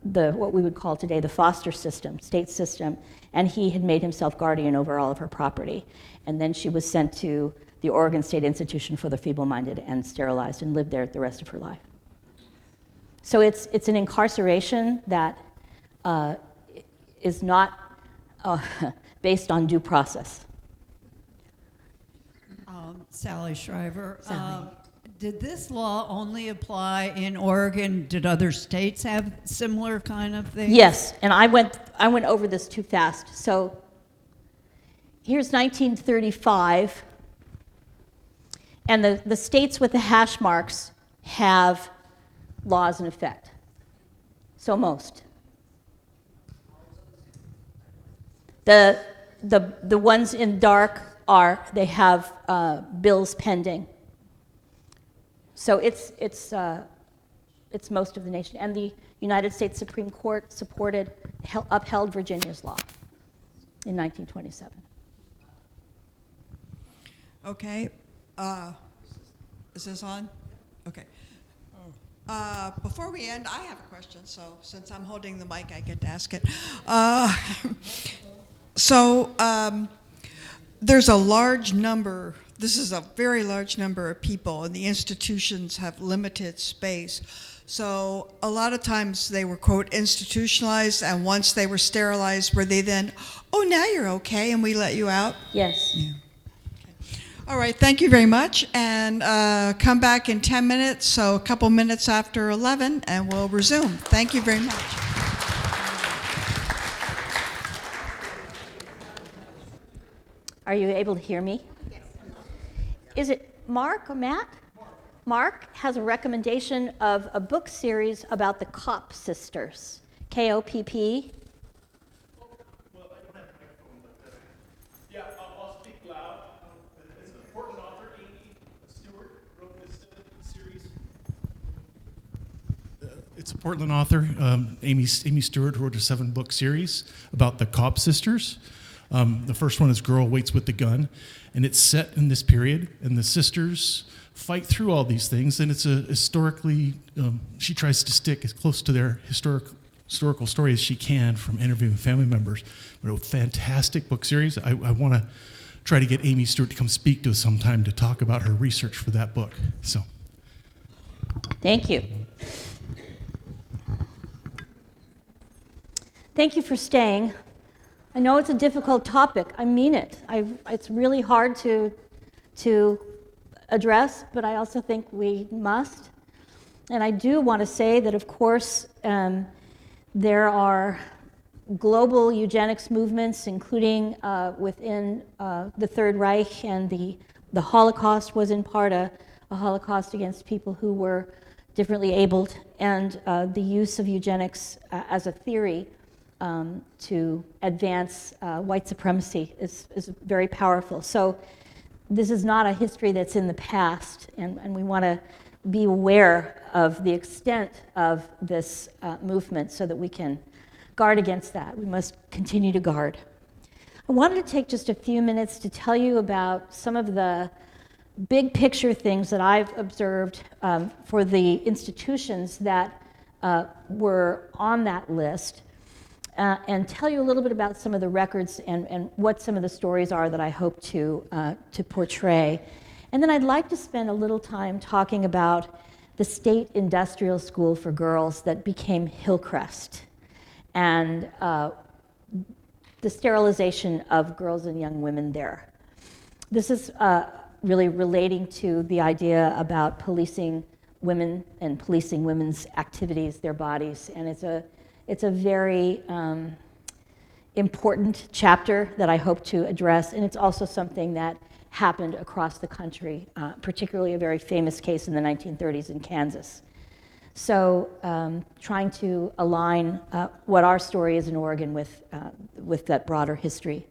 what we would call today the foster system, state system, and he had made himself guardian over all of her property. And then she was sent to the Oregon State Institution for the Feeble-Minded and sterilized and lived there the rest of her life. So it's an incarceration that is not based on due process. Sally Shriver. Sally. Did this law only apply in Oregon? Did other states have similar kind of things? Yes, and I went over this too fast. So here's 1935, and the states with the hash marks have laws in effect. So most. The ones in dark they have bills pending. So it's most of the nation, and the United States Supreme Court upheld Virginia's law in 1927. Okay. Is this on? Okay. Before we end, I have a question. So since I'm holding the mic, I get to ask it. there's a large number, this is a very large number of people, and the institutions have limited space. So a lot of times they were, quote, institutionalized, and once they were sterilized, were they then, oh, now you're okay, and we let you out? Yes. Yeah. All right, thank you very much, and come back in 10 minutes, so a couple minutes after 11, and we'll resume. Thank you very much. Are you able to hear me? Yes. Is it Mark or Matt? Mark has a recommendation of a book series about the Kopp sisters. K-O-P-P. Well, I don't have a microphone, but yeah, I'll speak loud. It's an important author, Amy Stewart, wrote this series. It's a Portland author, Amy Stewart, who wrote a 7-book series about the Kopp sisters. The first one is Girl Waits with the Gun, and it's set in this period, and the sisters fight through all these things, and it's a historically, she tries to stick as close to their historical story as she can from interviewing family members. But a fantastic book series. I want to try to get Amy Stewart to come speak to us sometime to talk about her research for that book. So, Thank you. Thank you for staying. I know it's a difficult topic. I mean it. It's really hard to address, but I also think we must. And I do want to say that, of course, there are global eugenics movements, including within the Third Reich, and the Holocaust was in part a Holocaust against people who were differently abled, and the use of eugenics as a theory to advance white supremacy is very powerful. So this is not a history that's in the past, and we want to be aware of the extent of this movement so that we can guard against that. We must continue to guard. I wanted to take just a few minutes to tell you about some of the big picture things that I've observed for the institutions that were on that list, and tell you a little bit about some of the records and what some of the stories are that I hope to portray. And then I'd like to spend a little time talking about the State Industrial School for Girls that became Hillcrest, and the sterilization of girls and young women there. This is really relating to the idea about policing women and policing women's activities, their bodies, and it's a very important chapter that I hope to address, and it's also something that happened across the country, particularly a very famous case in the 1930s in Kansas. So trying to align what our story is in Oregon with that broader history.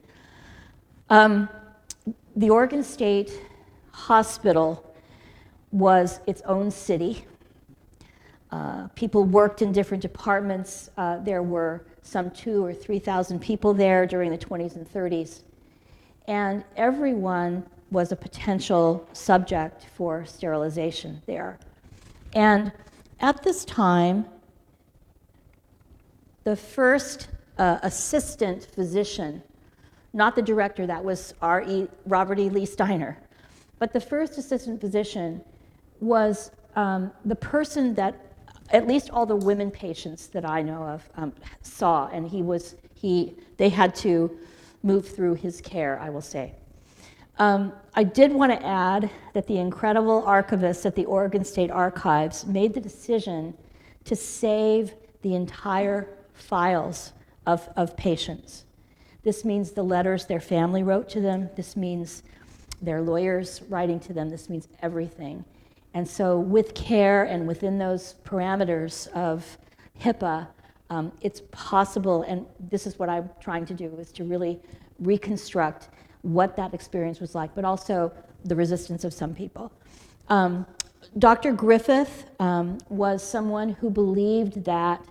The Oregon State Hospital was its own city. People worked in different departments. There were some 2,000 or 3,000 people there during the 20s and 30s. And everyone was a potential subject for sterilization there. And at this time, the first assistant physician, not the director, that was Robert E. Lee Steiner, but the first assistant physician was the person that at least all the women patients that I know of saw, and they had to move through his care, I will say. I did want to add that the incredible archivists at the Oregon State Archives made the decision to save the entire files of patients. This means the letters their family wrote to them. This means their lawyers writing to them. This means everything. And so with care and within those parameters of HIPAA, it's possible, and this is what I'm trying to do, is to really reconstruct what that experience was like, but also the resistance of some people. Dr. Griffith was someone who believed that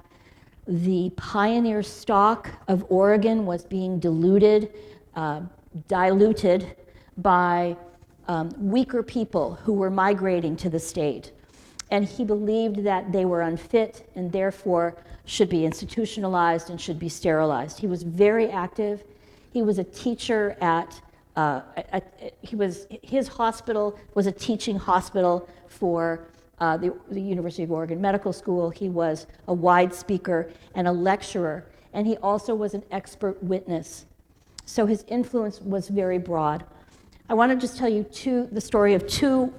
the pioneer stock of Oregon was being diluted by weaker people who were migrating to the state. And he believed that they were unfit and therefore should be institutionalized and should be sterilized. He was very active. He was a teacher at his hospital was a teaching hospital for the University of Oregon Medical School. He was a wide speaker and a lecturer, and he also was an expert witness. So his influence was very broad. I want to just tell you the story of two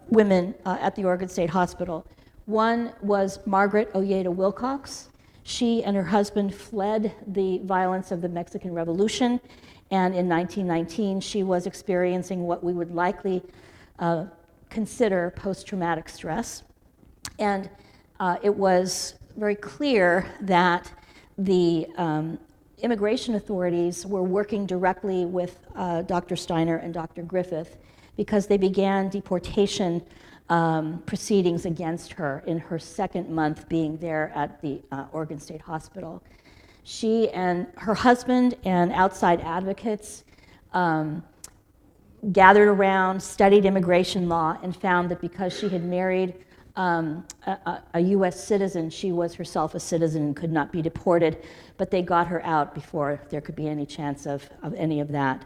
women at the Oregon State Hospital. One was Margaret Ojeda Wilcox. She and her husband fled the violence of the Mexican Revolution, and in 1919 she was experiencing what we would likely consider post-traumatic stress. And it was very clear that the immigration authorities were working directly with Dr. Steiner and Dr. Griffith because they began deportation proceedings against her in her second month being there at the Oregon State Hospital. She and her husband and outside advocates gathered around, studied immigration law, and found that because she had married a U.S. citizen, she was herself a citizen and could not be deported, but they got her out before there could be any chance of any of that.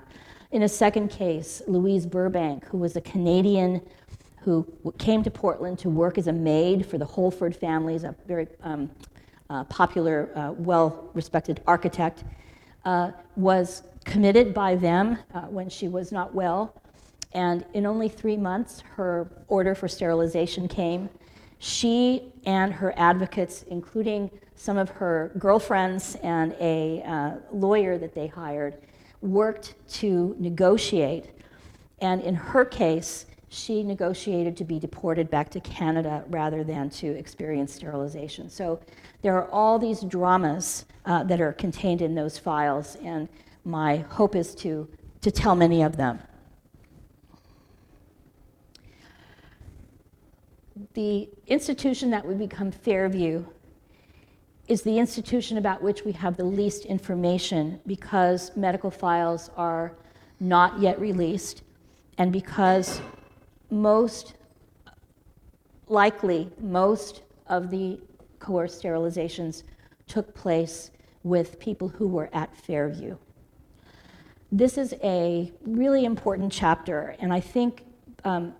In a second case, Louise Burbank, who was a Canadian who came to Portland to work as a maid for the Holford families, a very popular, well-respected architect, was committed by them when she was not well. And in only 3 months, her order for sterilization came. She and her advocates, including some of her girlfriends and a lawyer that they hired, worked to negotiate. And in her case, she negotiated to be deported back to Canada rather than to experience sterilization. So there are all these dramas that are contained in those files, and my hope is to tell many of them. The institution that would become Fairview is the institution about which we have the least information because medical files are not yet released, and because most of the coerced sterilizations took place with people who were at Fairview. This is a really important chapter, and I think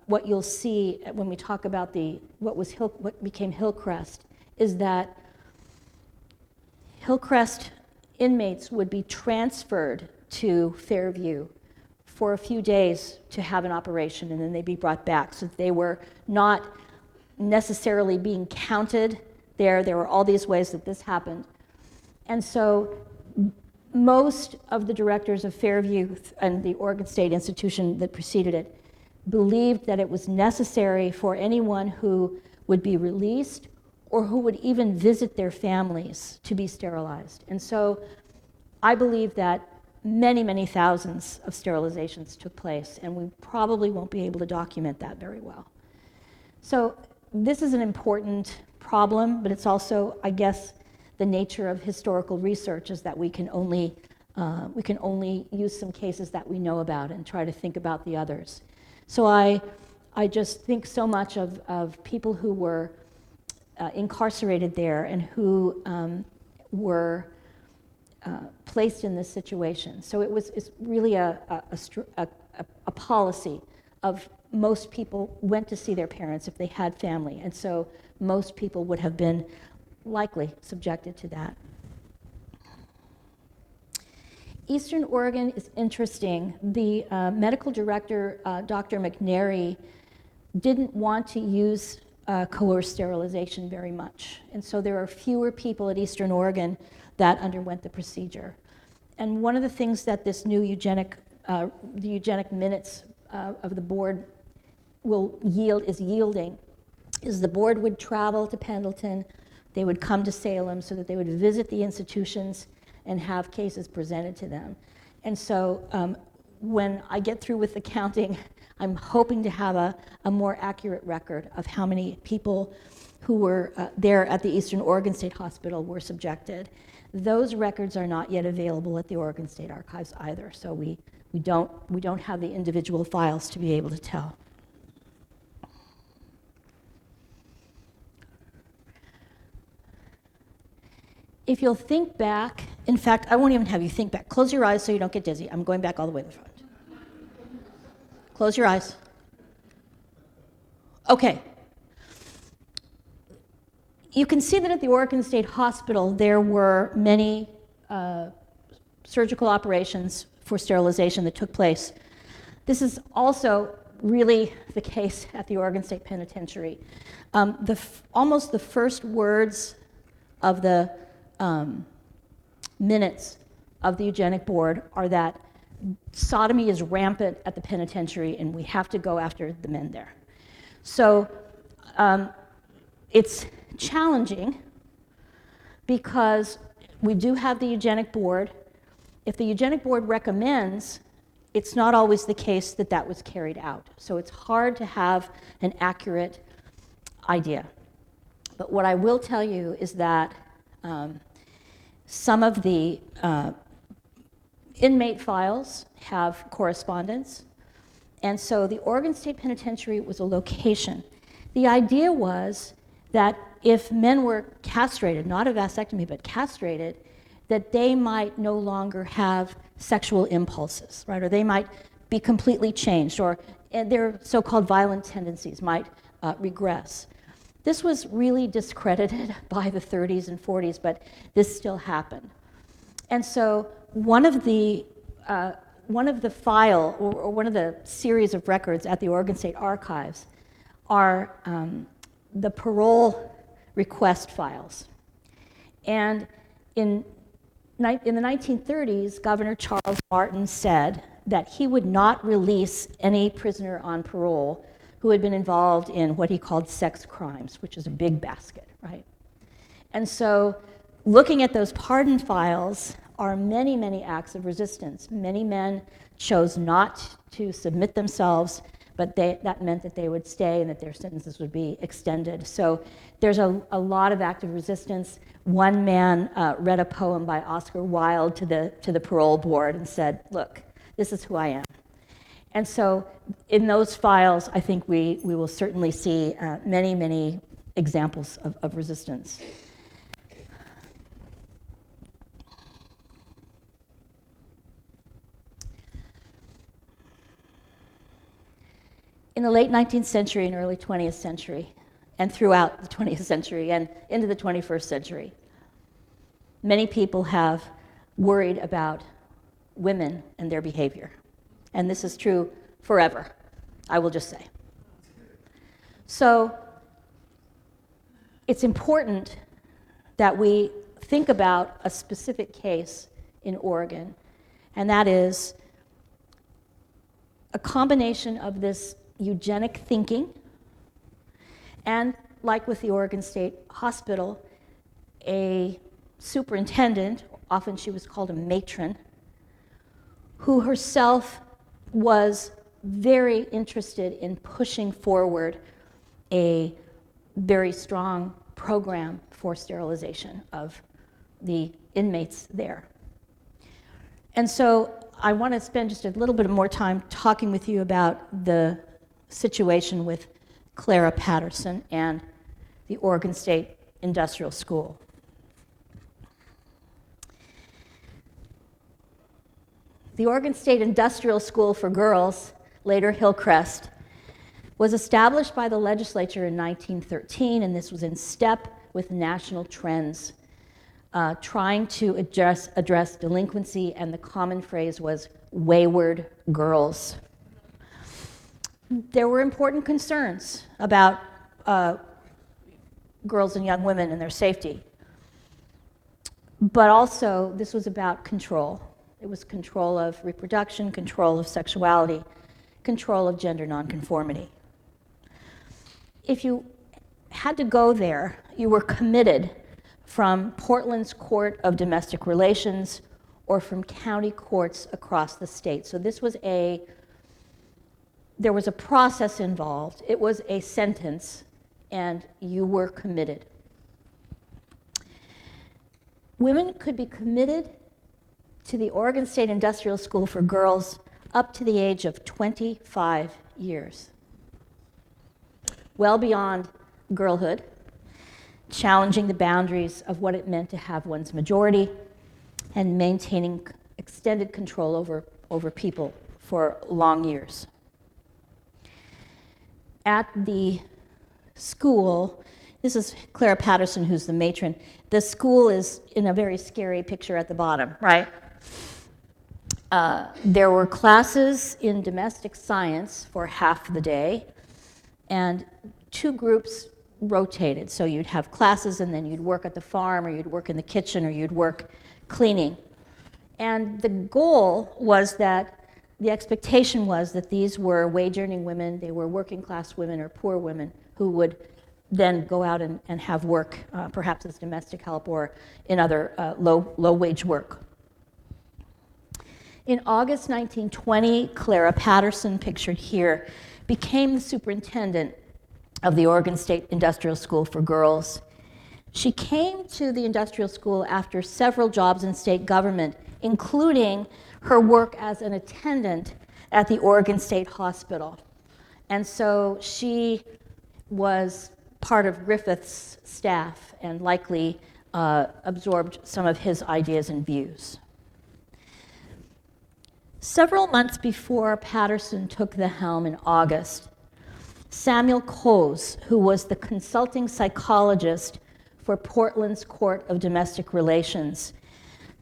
what you'll see when we talk about what became Hillcrest is that Hillcrest inmates would be transferred to Fairview for a few days to have an operation, and then they'd be brought back. So they were not necessarily being counted there. There were all these ways that this happened. And so most of the directors of Fairview and the Oregon State Institution that preceded it believed that it was necessary for anyone who would be released or who would even visit their families to be sterilized. And so I believe that many, many thousands of sterilizations took place, and we probably won't be able to document that very well. So this is an important problem, but it's also, I guess, the nature of historical research is that we can only use some cases that we know about and try to think about the others. So I just think so much of people who were incarcerated there and who were placed in this situation. So it's really a policy of most people went to see their parents if they had family, and so most people would have been likely subjected to that. Eastern Oregon is interesting. The medical director, Dr. McNary, didn't want to use coerced sterilization very much, and so there are fewer people at Eastern Oregon that underwent the procedure. And one of the things that this new the eugenic minutes of the board is yielding is the board would travel to Pendleton, they would come to Salem so that they would visit the institutions and have cases presented to them. And so when I get through with the counting, I'm hoping to have a more accurate record of how many people who were there at the Eastern Oregon State Hospital were subjected. Those records are not yet available at the Oregon State Archives either, so we don't have the individual files to be able to tell. If you'll think back, in fact, I won't even have you think back. Close your eyes so you don't get dizzy. I'm going back all the way to the front. Close your eyes. Okay. You can see that at the Oregon State Hospital there were many surgical operations for sterilization that took place. This is also really the case at the Oregon State Penitentiary. Almost the first words of the minutes of the Eugenic Board are that sodomy is rampant at the penitentiary and we have to go after the men there. So it's challenging because we do have the Eugenic Board. If the Eugenic Board recommends, it's not always the case that that was carried out. So it's hard to have an accurate idea. But what I will tell you is that some of the inmate files have correspondence. And so the Oregon State Penitentiary was a location. The idea was that if men were castrated, not a vasectomy, but castrated, that they might no longer have sexual impulses, right? Or they might be completely changed, or their so-called violent tendencies might regress. This was really discredited by the 30s and 40s, but this still happened. And so one of the file, or one of the series of records at the Oregon State Archives are the parole request files. And in the 1930s, Governor Charles Martin said that he would not release any prisoner on parole who had been involved in what he called sex crimes, which is a big basket, right? And so looking at those pardon files are many, many acts of resistance. Many men chose not to submit themselves, but that meant that they would stay and that their sentences would be extended. So there's a lot of active resistance. One man read a poem by Oscar Wilde to the parole board and said, "Look, this is who I am." And so in those files, I think we will certainly see many, many examples of resistance. In the late 19th century and early 20th century, and throughout the 20th century and into the 21st century, many people have worried about women and their behavior. And this is true forever, I will just say. So it's important that we think about a specific case in Oregon, and that is a combination of this eugenic thinking and, like with the Oregon State Hospital, a superintendent, often she was called a matron, who herself was very interested in pushing forward a very strong program for sterilization of the inmates there. And so I want to spend just a little bit more time talking with you about the situation with Clara Patterson and the Oregon State Industrial School. The Oregon State Industrial School for Girls, later Hillcrest, was established by the legislature in 1913, and this was in step with national trends, trying to address delinquency, and the common phrase was wayward girls. There were important concerns about girls and young women and their safety, but also this was about control. It was control of reproduction, control of sexuality, control of gender nonconformity. If you had to go there, you were committed from Portland's Court of Domestic Relations or from county courts across the state. So this was there was a process involved. It was a sentence, and you were committed. Women could be committed to the Oregon State Industrial School for Girls up to the age of 25 years. Well beyond girlhood, challenging the boundaries of what it meant to have one's majority, and maintaining extended control over people for long years. at the school, this is Clara Patterson, who's the matron. The school is in a very scary picture at the bottom, right? There were classes in domestic science for half the day, and two groups rotated. So you'd have classes, and then you'd work at the farm, or you'd work in the kitchen, or you'd work cleaning. And the goal was that the expectation was that these were wage-earning women, they were working-class women or poor women who would then go out and have work, perhaps as domestic help or in other low-wage work. In August 1920, Clara Patterson, pictured here, became the superintendent of the Oregon State Industrial School for Girls. She came to the industrial school after several jobs in state government, including her work as an attendant at the Oregon State Hospital. And so she was part of Griffith's staff and likely absorbed some of his ideas and views. Several months before Patterson took the helm in August, Samuel Coase, who was the consulting psychologist for Portland's Court of Domestic Relations,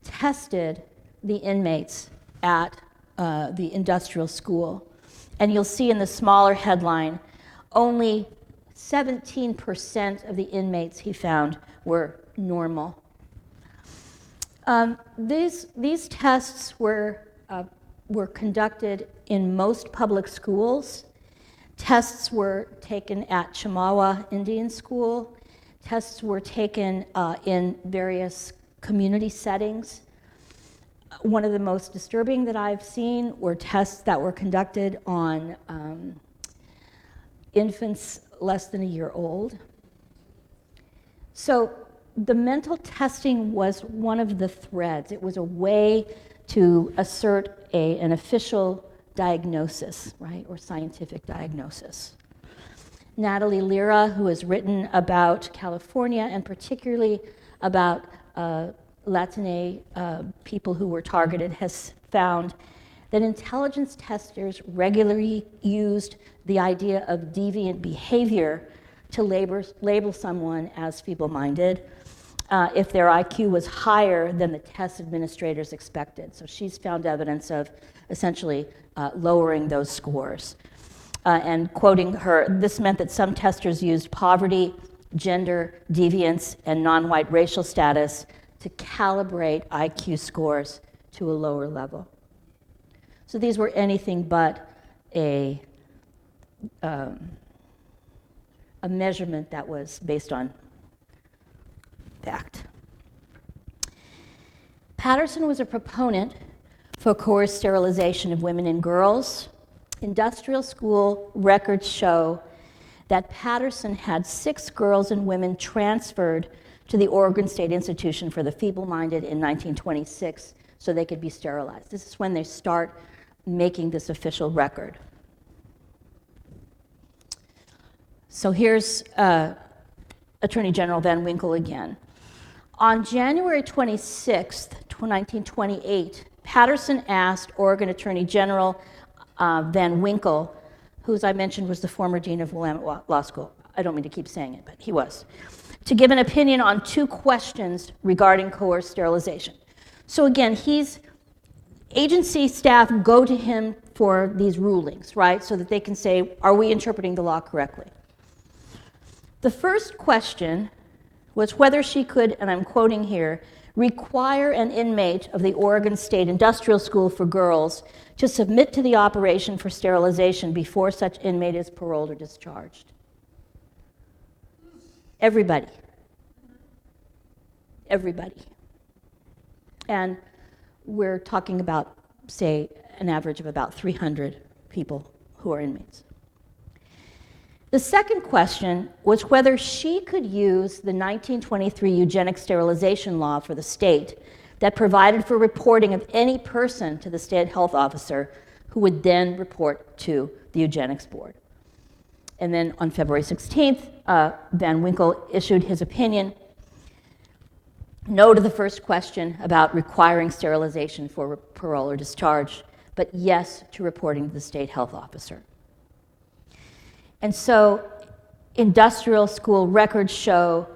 tested the inmates at the industrial school. And you'll see in the smaller headline, only 17% of the inmates he found were normal. These tests were conducted in most public schools. Tests were taken at Chemawa Indian School. Tests were taken in various community settings. One of the most disturbing that I've seen were tests that were conducted on infants less than a year old. So the mental testing was one of the threads. It was a way to assert an official diagnosis, right, or scientific diagnosis. Natalie Lira, who has written about California and particularly about Latine people who were targeted, has found that intelligence testers regularly used the idea of deviant behavior to label someone as feeble-minded if their IQ was higher than the test administrators expected. So she's found evidence of essentially lowering those scores. And quoting her, this meant that some testers used poverty, gender, deviance, and non-white racial status to calibrate IQ scores to a lower level. So these were anything but a measurement that was based on fact. Patterson was a proponent for coerced sterilization of women and girls. Industrial school records show that Patterson had 6 girls and women transferred to the Oregon State Institution for the Feeble-Minded in 1926 so they could be sterilized. This is when they start making this official record. So here's Attorney General Van Winkle again. On January 26th, 1928, Patterson asked Oregon Attorney General Van Winkle, who, as I mentioned, was the former dean of Willamette Law School. I don't mean to keep saying it, but he was, to give an opinion on 2 questions regarding coerced sterilization. So again, agency staff go to him for these rulings, right, so that they can say, are we interpreting the law correctly? The first question was whether she could, and I'm quoting here, require an inmate of the Oregon State Industrial School for Girls to submit to the operation for sterilization before such inmate is paroled or discharged. Everybody. Everybody. And we're talking about, say, an average of about 300 people who are inmates. The second question was whether she could use the 1923 Eugenics sterilization law for the state that provided for reporting of any person to the state health officer who would then report to the Eugenics board. And then on February 16th, Van Winkle issued his opinion. No to the first question about requiring sterilization for parole or discharge, but yes to reporting to the state health officer. And so industrial school records show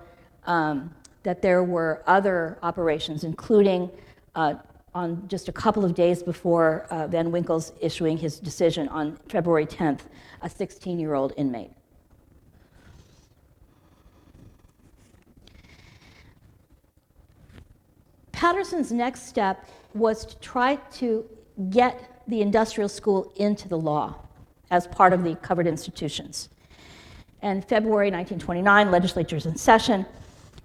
that there were other operations, including on just a couple of days before Van Winkle's issuing his decision on February 10th, a 16-year-old inmate. Patterson's next step was to try to get the industrial school into the law as part of the covered institutions. And February 1929, legislature's in session,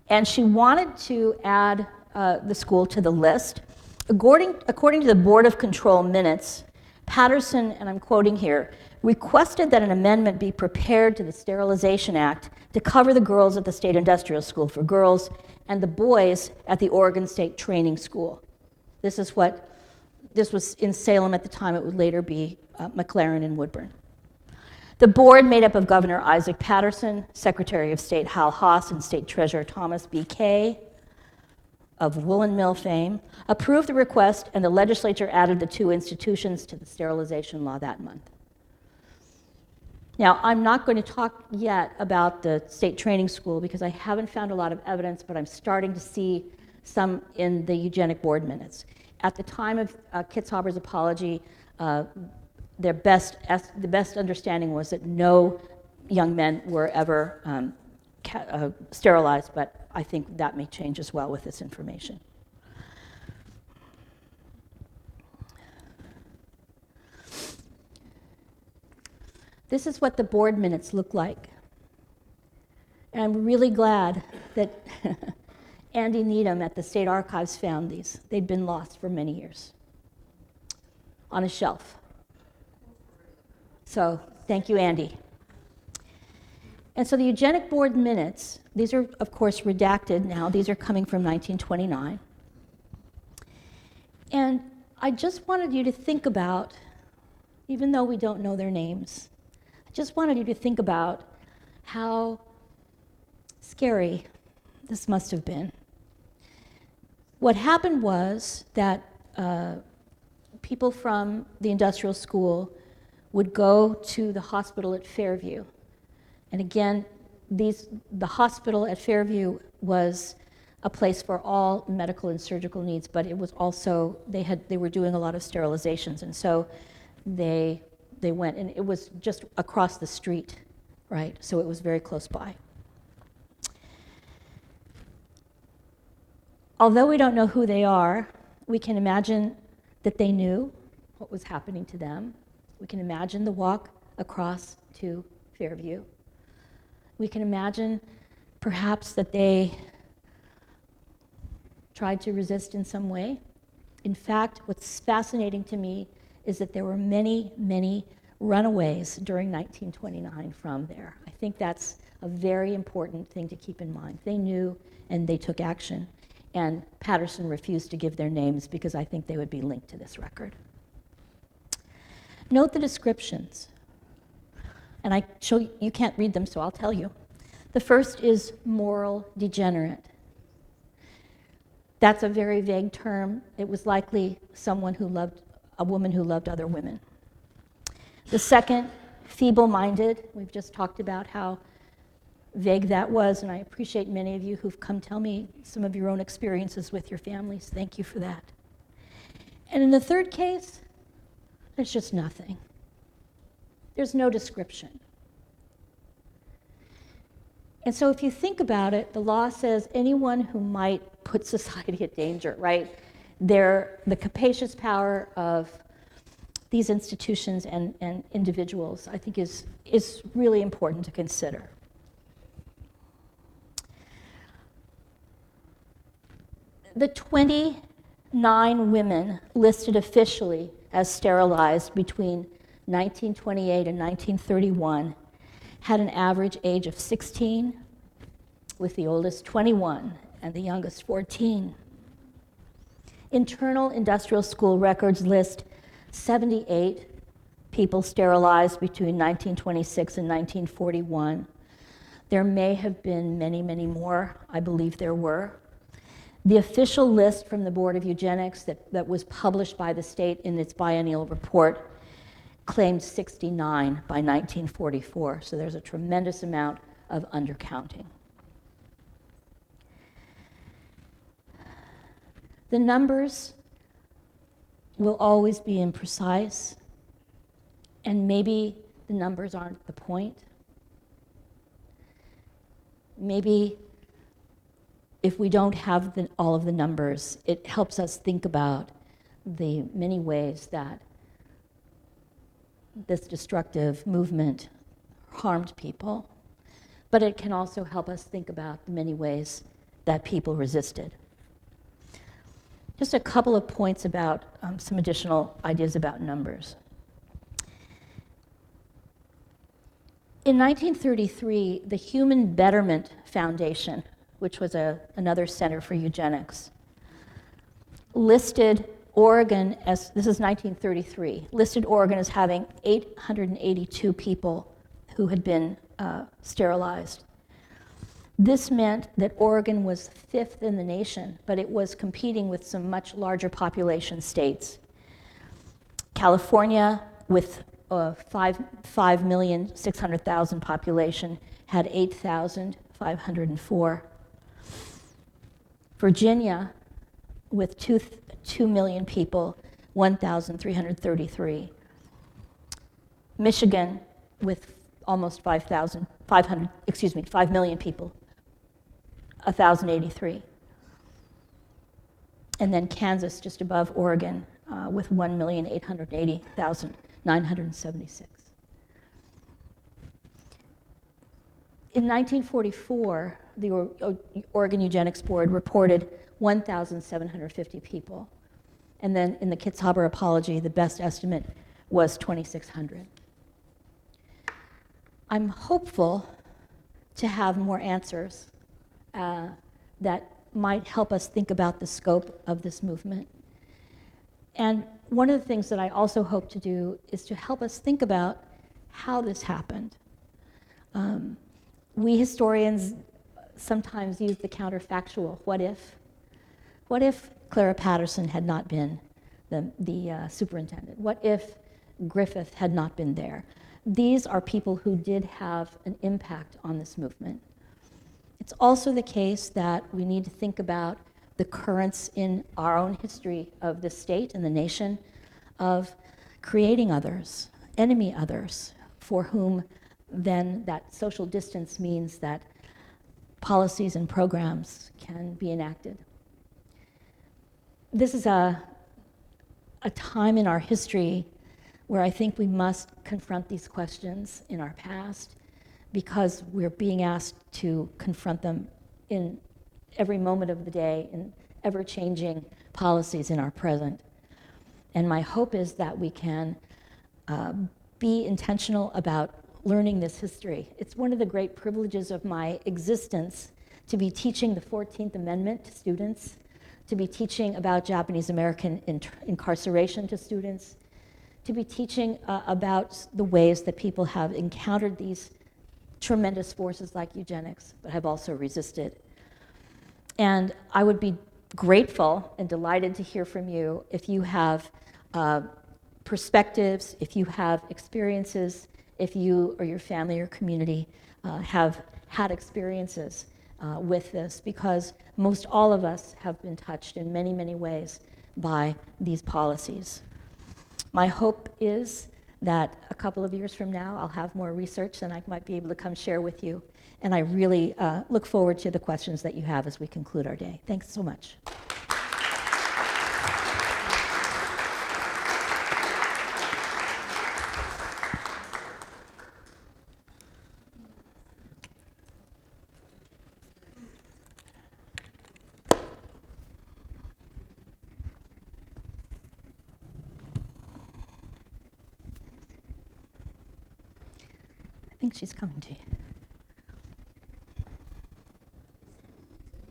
and she wanted to add the school to the list. According to the Board of Control minutes, Patterson, and I'm quoting here, requested that an amendment be prepared to the Sterilization Act to cover the girls at the State Industrial School for girls and the boys at the Oregon State Training School. This was in Salem at the time. It would later be McLaren and Woodburn. The board, made up of Governor Isaac Patterson, Secretary of State Hal Haas, and State Treasurer Thomas B. Kay, of Woolen Mill fame, approved the request, and the legislature added the two institutions to the sterilization law that month. Now, I'm not going to talk yet about the state training school because I haven't found a lot of evidence, but I'm starting to see some in the eugenic board minutes. At the time of Kitzhaber's apology, the best understanding was that no young men were ever sterilized, but I think that may change as well with this information. This is what the board minutes look like. And I'm really glad that Andy Needham at the State Archives found these. They'd been lost for many years on a shelf. So thank you, Andy. And so the eugenic board minutes, these are, of course, redacted now. These are coming from 1929. And I just wanted you to think about, even though we don't know their names, I just wanted you to think about how scary this must have been. What happened was that people from the industrial school would go to the hospital at Fairview. And again, the hospital at Fairview was a place for all medical and surgical needs, but it was also, they were doing a lot of sterilizations, and so they went, and it was just across the street, right? So it was very close by. Although we don't know who they are, we can imagine that they knew what was happening to them. We can imagine the walk across to Fairview. We can imagine perhaps that they tried to resist in some way. In fact, what's fascinating to me is that there were many, many runaways during 1929 from there. I think that's a very important thing to keep in mind. They knew and they took action. And Patterson refused to give their names because I think they would be linked to this record. Note the descriptions. And you can't read them, so I'll tell you. The first is moral degenerate. That's a very vague term. It was likely a woman who loved other women. The second, feeble-minded. We've just talked about how vague that was, and I appreciate many of you who've come tell me some of your own experiences with your families. Thank you for that. And in the third case, there's just nothing. There's no description. And so if you think about it, the law says anyone who might put society at danger, right? The capacious power of these institutions and individuals, I think, is really important to consider. The 29 women listed officially as sterilized between 1928 and 1931 had an average age of 16, with the oldest 21 and the youngest 14. Internal industrial school records list 78 people sterilized between 1926 and 1941. There may have been many, many more. I believe there were. The official list from the Board of Eugenics that was published by the state in its biennial report claimed 69 by 1944, so there's a tremendous amount of undercounting. The numbers will always be imprecise, and maybe the numbers aren't the point. Maybe if we don't have all of the numbers, it helps us think about the many ways that this destructive movement harmed people, but it can also help us think about the many ways that people resisted. Just a couple of points about some additional ideas about numbers. In 1933, the Human Betterment Foundation, which was another center for eugenics, listed Oregon as, this is 1933, listed Oregon as having 882 people who had been sterilized. This meant that Oregon was 5th in the nation, but it was competing with some much larger population states. California, with 5,600,000 population, had 8,504. Virginia, with 2 million people, 1,333. Michigan, with almost 5 million people, 1,083. And then Kansas, just above Oregon, with 1,880,976. In 1944, the Oregon Eugenics Board reported 1,750 people. And then in the Kitzhaber Apology, the best estimate was 2,600. I'm hopeful to have more answers that might help us think about the scope of this movement. And one of the things that I also hope to do is to help us think about how this happened. We historians sometimes use the counterfactual. What if? What if Clara Patterson had not been the superintendent? What if Griffith had not been there? These are people who did have an impact on this movement. It's also the case that we need to think about the currents in our own history of the state and the nation of creating others, enemy others, for whom then that social distance means that policies and programs can be enacted. This is a time in our history where I think we must confront these questions in our past, because we're being asked to confront them in every moment of the day, in ever-changing policies in our present. And my hope is that we can be intentional about learning this history. It's one of the great privileges of my existence to be teaching the 14th Amendment to students, to be teaching about Japanese American incarceration to students, to be teaching about the ways that people have encountered these tremendous forces like eugenics, but have also resisted. And I would be grateful and delighted to hear from you if you have perspectives, if you have experiences, if you or your family or community have had experiences with this, because most all of us have been touched in many, many ways by these policies. My hope is that a couple of years from now, I'll have more research and I might be able to come share with you. And I really look forward to the questions that you have as we conclude our day. Thanks so much. I think she's coming to you.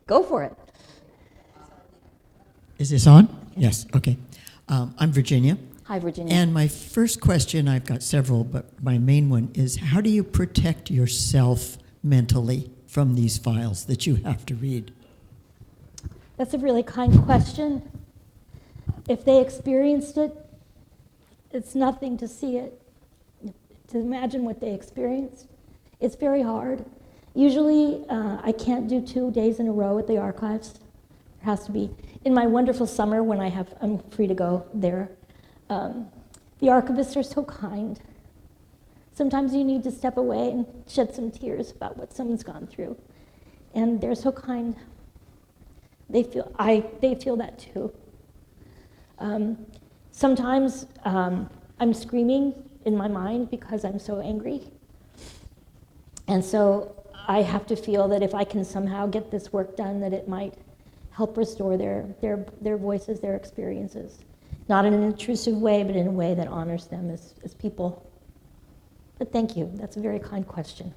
Go for it. Is this on? Yes, okay. I'm Virginia. Hi, Virginia. And my first question, I've got several, but my main one is, how do you protect yourself mentally from these files that you have to read? That's a really kind question. If they experienced it, it's nothing to see it. to imagine what they experienced. It's very hard. Usually, I can't do 2 days in a row at the archives. There has to be. In my wonderful summer when I'm free to go there, the archivists are so kind. Sometimes you need to step away and shed some tears about what someone's gone through. And they're so kind. They feel that too. Sometimes I'm screaming in my mind because I'm so angry. And so I have to feel that if I can somehow get this work done, that it might help restore their voices, their experiences. Not in an intrusive way, but in a way that honors them as people. But thank you. That's a very kind question.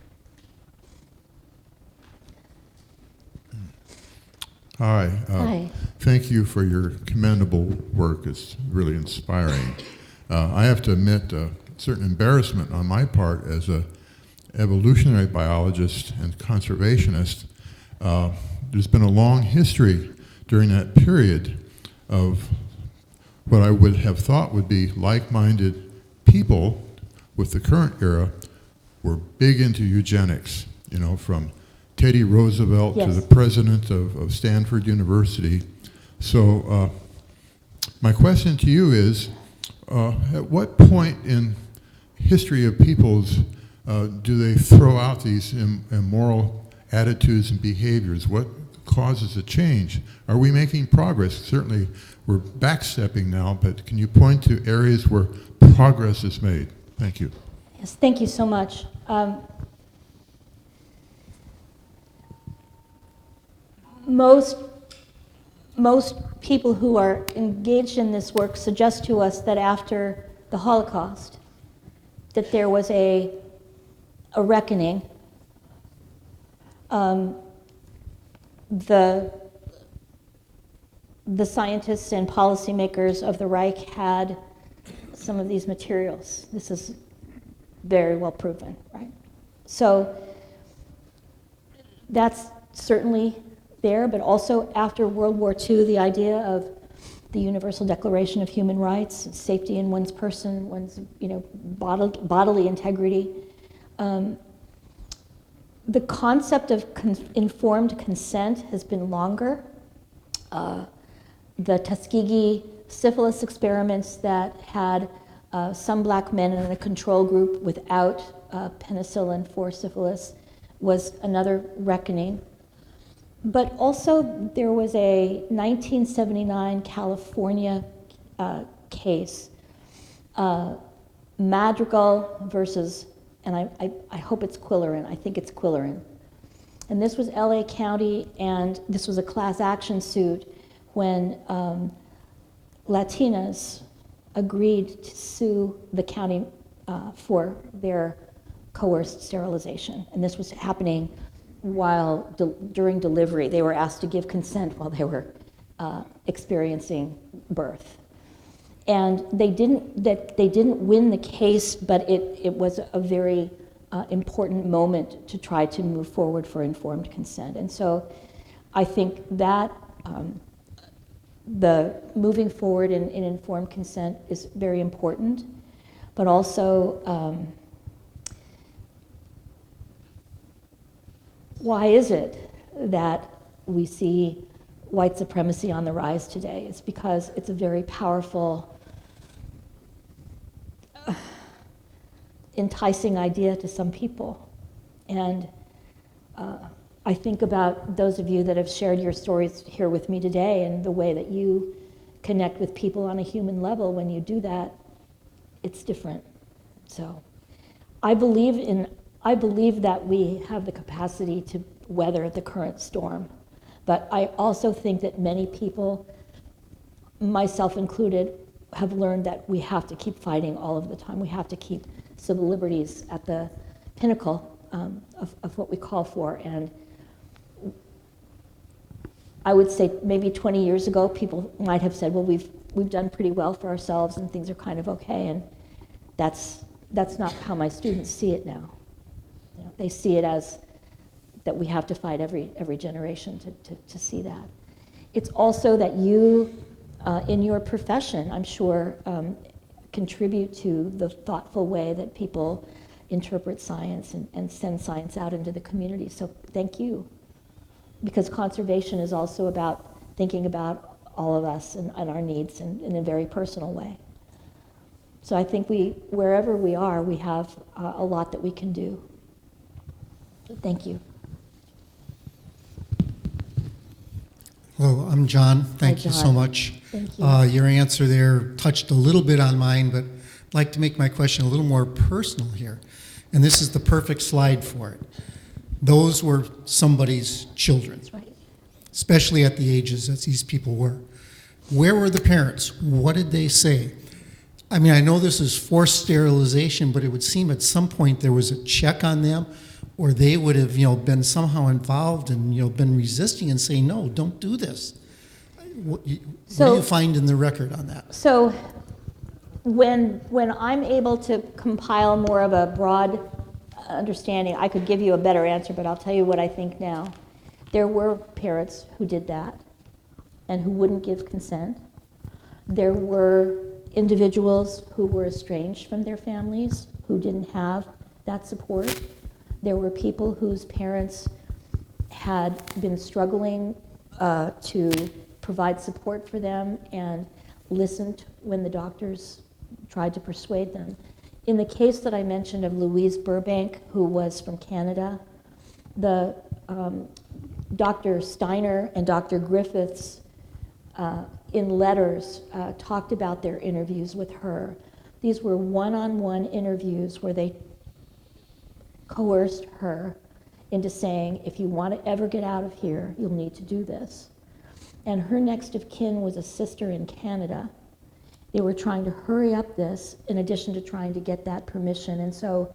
Hi. Hi. Thank you for your commendable work. It's really inspiring. I have to admit a certain embarrassment on my part as a evolutionary biologist and conservationist. There's been a long history during that period of what I would have thought would be like-minded people with the current era were big into eugenics, from Teddy Roosevelt to the president of Stanford University. So my question to you is, at what point in history of peoples do they throw out these immoral attitudes and behaviors? What causes a change? Are we making progress? Certainly we're backstepping now, but can you point to areas where progress is made? Thank you. Yes, thank you so much. Most people who are engaged in this work suggest to us that after the Holocaust, that there was a reckoning. The scientists and policymakers of the Reich had some of these materials. This is very well proven, right? So that's certainly there, but also after World War II, the idea of the Universal Declaration of Human Rights, safety in one's person, one's bodily integrity. The concept of informed consent has been longer. The Tuskegee syphilis experiments that had some black men in a control group without penicillin for syphilis was another reckoning. But also there was a 1979 California case, Madrigal versus, and I hope it's Quillerin, I think it's Quillerin. And this was LA County, and this was a class action suit when Latinas agreed to sue the county for their coerced sterilization. And this was happening while during delivery. They were asked to give consent while they were experiencing birth. And they didn't win the case, but it was a very important moment to try to move forward for informed consent. And so I think that the moving forward in informed consent is very important, but also why is it that we see white supremacy on the rise today? It's because it's a very powerful, enticing idea to some people. And I think about those of you that have shared your stories here with me today and the way that you connect with people on a human level. When you do that, it's different. So I believe that we have the capacity to weather the current storm. But I also think that many people, myself included, have learned that we have to keep fighting all of the time. We have to keep civil liberties at the pinnacle of what we call for. And I would say maybe 20 years ago, people might have said, well, we've done pretty well for ourselves and things are kind of okay. And that's not how my students see it now. You know, they see it as that we have to fight every generation to see that. It's also that you, in your profession, I'm sure, contribute to the thoughtful way that people interpret science and send science out into the community. So thank you. Because conservation is also about thinking about all of us and our needs in a very personal way. So I think wherever we are, we have a lot that we can do. Thank you. Hello, I'm John. Thank you so John. much. Thank you. Your answer there touched a little bit on mine, but I'd like to make my question a little more personal here. And this is the perfect slide for it. Those were somebody's children, That's right. especially at the ages that these people were. Where were the parents? What did they say? I mean, I know this is forced sterilization, but it would seem at some point there was a check on them, or they would have, been somehow involved and, been resisting and saying, no, don't do this. What do you find in the record on that? So when I'm able to compile more of a broad understanding, I could give you a better answer, but I'll tell you what I think now. There were parents who did that and who wouldn't give consent. There were individuals who were estranged from their families, who didn't have that support. There were people whose parents had been struggling to provide support for them and listened when the doctors tried to persuade them. In the case that I mentioned of Louise Burbank, who was from Canada, the Dr. Steiner and Dr. Griffiths in letters talked about their interviews with her. These were one-on-one interviews where they coerced her into saying, if you want to ever get out of here, you'll need to do this. And her next of kin was a sister in Canada. They were trying to hurry up this in addition to trying to get that permission. And so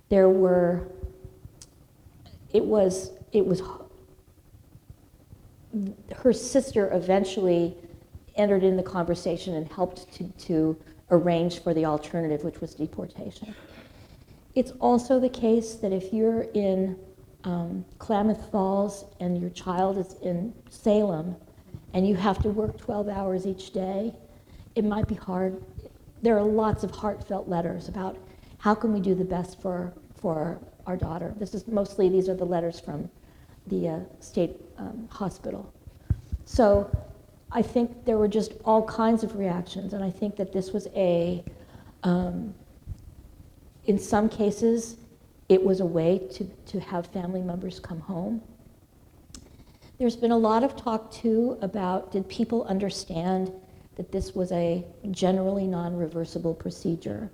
there were, it was her sister eventually entered in the conversation and helped to arrange for the alternative, which was deportation. It's also the case that if you're in Klamath Falls and your child is in Salem and you have to work 12 hours each day, it might be hard. There are lots of heartfelt letters about how can we do the best for our daughter. These are the letters from the state hospital. So I think there were just all kinds of reactions, and I think that this was in some cases, it was a way to have family members come home. There's been a lot of talk, too, about did people understand that this was a generally non-reversible procedure.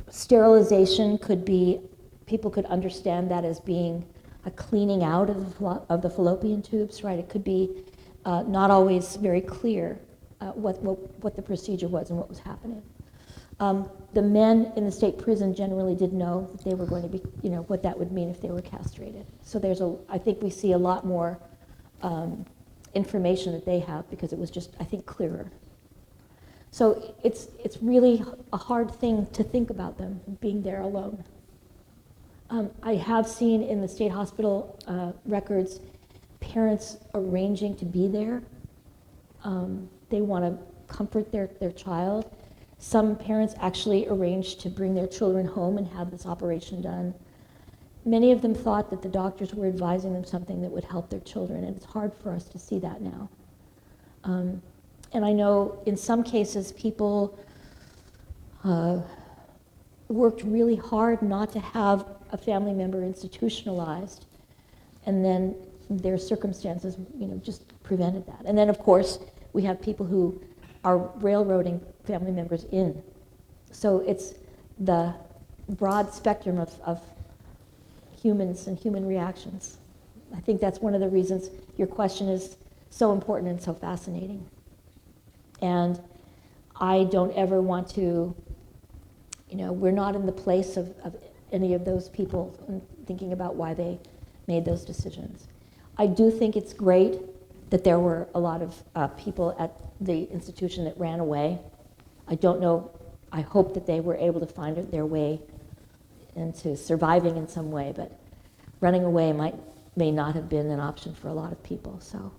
Sterilization could be, people could understand that as being a cleaning out of the fallopian tubes, right? It could be not always very clear what the procedure was and what was happening. The men in the state prison generally did know that they were going to be, what that would mean if they were castrated. So I think we see a lot more information that they have because it was just, I think, clearer. So it's really a hard thing to think about them being there alone. I have seen in the state hospital records parents arranging to be there. They want to comfort their child. Some parents actually arranged to bring their children home and have this operation done. Many of them thought that the doctors were advising them something that would help their children, and it's hard for us to see that now. And I know in some cases people worked really hard not to have a family member institutionalized, and then their circumstances, just prevented that. And then, of course, we have people who are railroading family members in. So it's the broad spectrum of humans and human reactions. I think that's one of the reasons your question is so important and so fascinating. And I don't ever want to, we're not in the place of any of those people thinking about why they made those decisions. I do think it's great that there were a lot of people at the institution that ran away. I don't know, I hope that they were able to find their way into surviving in some way, but running away may not have been an option for a lot of people. So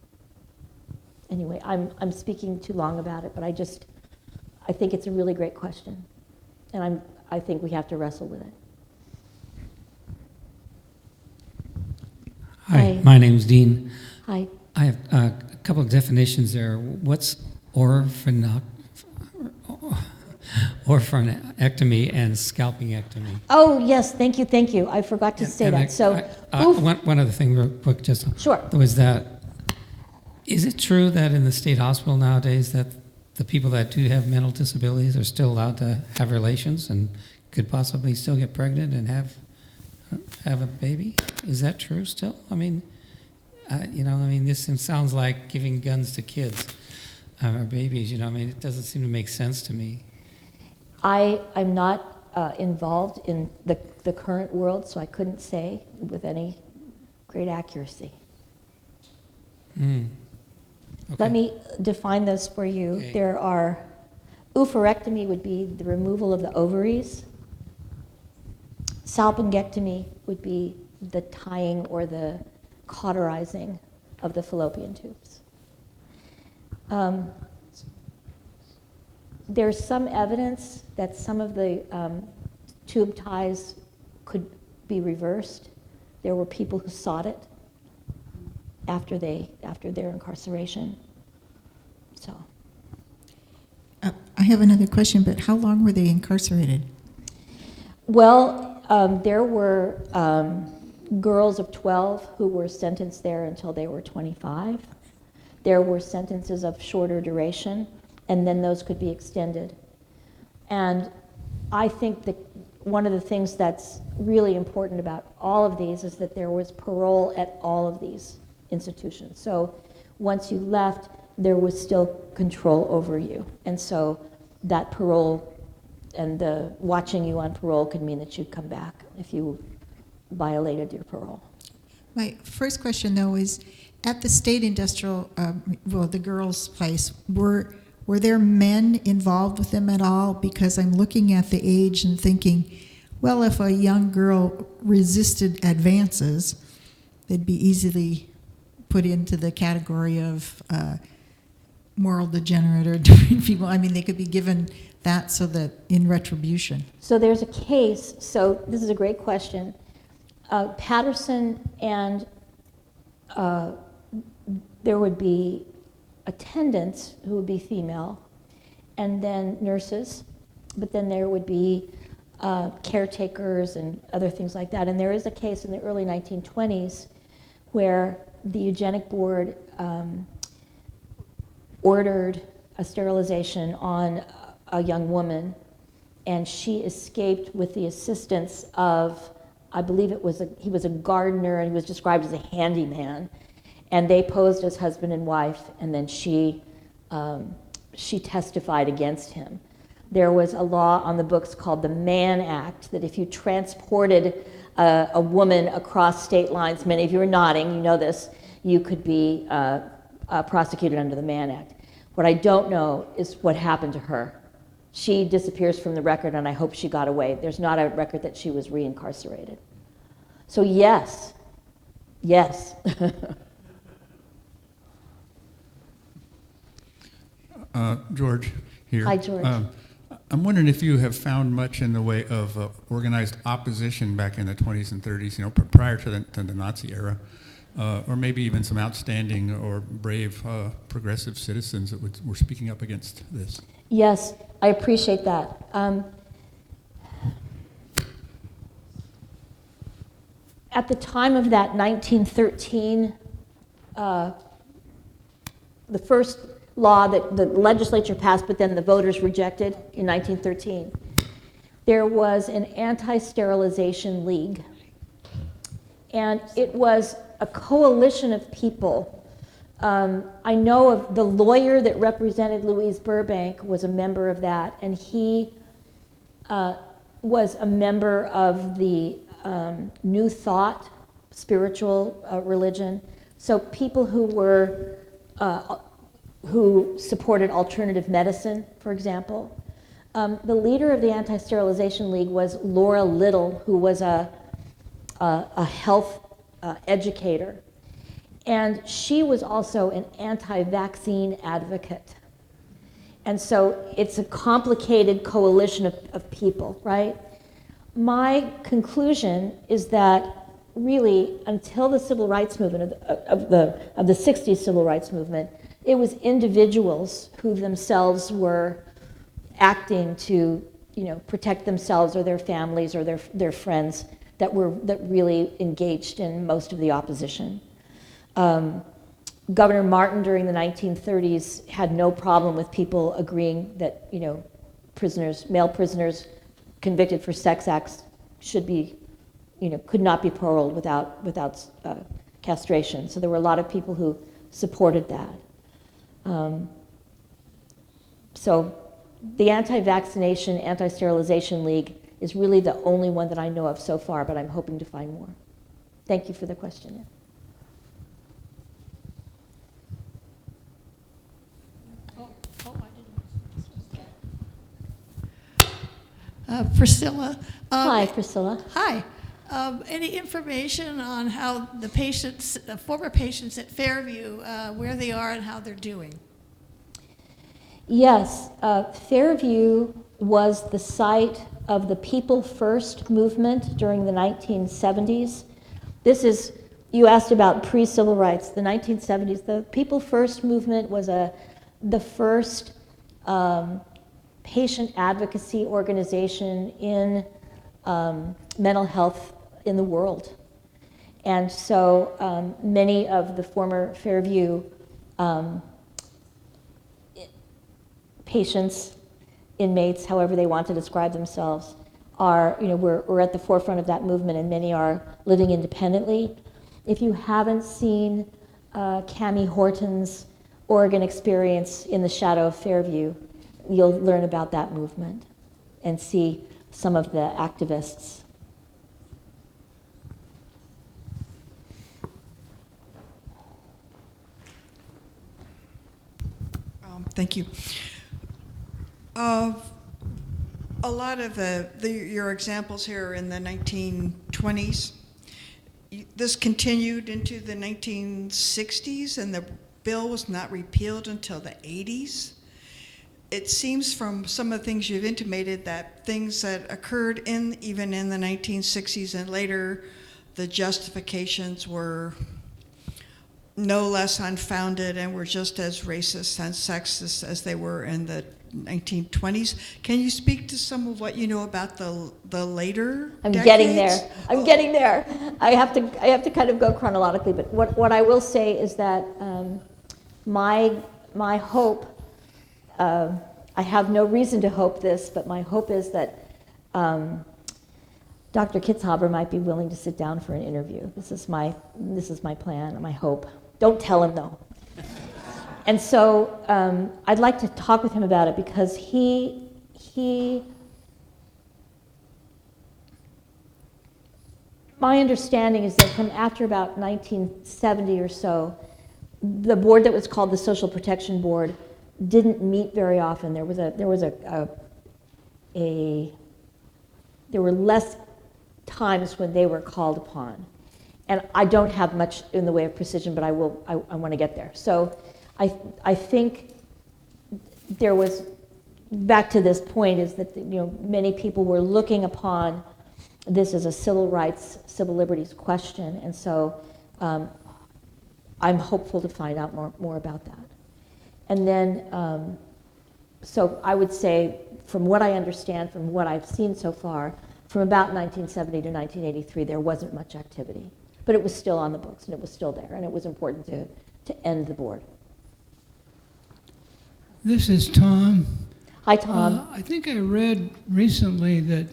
anyway, I'm speaking too long about it, but I think it's a really great question, and I think we have to wrestle with it. Hi, my name's Dean. Hi. I have a couple of definitions there. What's orphanectomy and scalpingectomy? Oh, yes, thank you. I forgot to say that. One other thing real quick, just Sure. was that, is it true that in the state hospital nowadays that the people that do have mental disabilities are still allowed to have relations and could possibly still get pregnant and have a baby? Is that true still? I mean, this sounds like giving guns to kids or babies. It doesn't seem to make sense to me. I'm not involved in the current world, so I couldn't say with any great accuracy. Okay. Let me define those for you. Okay. There are, oophorectomy would be the removal of the ovaries. Salpingectomy would be the tying or the cauterizing of the fallopian tubes. There's some evidence that some of the tube ties could be reversed. There were people who sought it after their incarceration. So. I have another question, but how long were they incarcerated? Well, there were girls of 12 who were sentenced there until they were 25. There were sentences of shorter duration, and then those could be extended. And I think that one of the things that's really important about all of these is that there was parole at all of these institutions. So once you left, there was still control over you. And so that parole and the watching you on parole could mean that you'd come back if you violated your parole. My first question, though, is at the state industrial, the girls' place, were there men involved with them at all? Because I'm looking at the age and thinking, well, if a young girl resisted advances, they'd be easily put into the category of moral degenerate or different people. I mean, they could be given that so that in retribution. So there's a case, so this is a great question. Patterson and there would be attendants who would be female, and then nurses, but then there would be caretakers and other things like that. And there is a case in the early 1920s where the eugenic board ordered a sterilization on a young woman, and she escaped with the assistance of, I believe he was a gardener, and he was described as a handyman, and they posed as husband and wife, and then she testified against him. There was a law on the books called the Mann Act, that if you transported a woman across state lines, many of you are nodding, you know this, you could be prosecuted under the Mann Act. What I don't know is what happened to her. She disappears from the record, and I hope she got away. There's not a record that she was reincarcerated. So yes. George here. Hi, George. I'm wondering if you have found much in the way of organized opposition back in the 20s and 30s, prior to the Nazi era, or maybe even some outstanding or brave progressive citizens that were speaking up against this. Yes, I appreciate that. At the time of that 1913, the first law that the legislature passed, but then the voters rejected in 1913, there was an anti-sterilization league. And it was a coalition of people. I know of the lawyer that represented Louise Burbank was a member of that, and he was a member of the New Thought spiritual religion. So people who supported alternative medicine, for example. The leader of the Anti-Sterilization League was Laura Little, who was a health educator. And she was also an anti-vaccine advocate. And so it's a complicated coalition of people, right? My conclusion is that really, until the civil rights movement, of the 60s civil rights movement, it was individuals who themselves were acting to, protect themselves or their families or their friends that really engaged in most of the opposition. Governor Martin during the 1930s had no problem with people agreeing that, male prisoners convicted for sex acts should be, could not be paroled without castration. So there were a lot of people who supported that. So the Anti-Vaccination, Anti-Sterilization League is really the only one that I know of so far, but I'm hoping to find more. Thank you for the question. Priscilla. Hi, Priscilla. Hi. Any information on how the patients, the former patients at Fairview, where they are and how they're doing? Yes, Fairview was the site of the People First movement during the 1970s. You asked about pre-civil rights, the 1970s. The People First movement was the first patient advocacy organization in mental health in the world. And so many of the former Fairview patients, inmates, however they want to describe themselves, we're at the forefront of that movement, and many are living independently. If you haven't seen Cammie Horton's Oregon experience in the shadow of Fairview, you'll learn about that movement and see some of the activists. Thank you. A lot of your examples here in the 1920s, this continued into the 1960s, and the bill was not repealed until the 80s. It seems from some of the things you've intimated that things that occurred even in the 1960s and later, the justifications were no less unfounded and were just as racist and sexist as they were in the 1920s. Can you speak to some of what you know about the later decades? Getting there. I'm getting there. I have to kind of go chronologically, but what I will say is that my hope, I have no reason to hope this, but my hope is that Dr. Kitzhaber might be willing to sit down for an interview. This is my plan, my hope. Don't tell him though. And so I'd like to talk with him about it because my understanding is that from after about 1970 or so, the board that was called the Social Protection Board didn't meet very often. There were less times when they were called upon. And I don't have much in the way of precision, but I want to get there. So I think there was, back to this point, is that many people were looking upon this as a civil rights, civil liberties question, and so I'm hopeful to find out more about that. And then, so I would say, from what I understand, from what I've seen so far, from about 1970 to 1983, there wasn't much activity. But it was still on the books, and it was still there, and it was important to end the board. This is Tom. Hi, Tom. I think I read recently that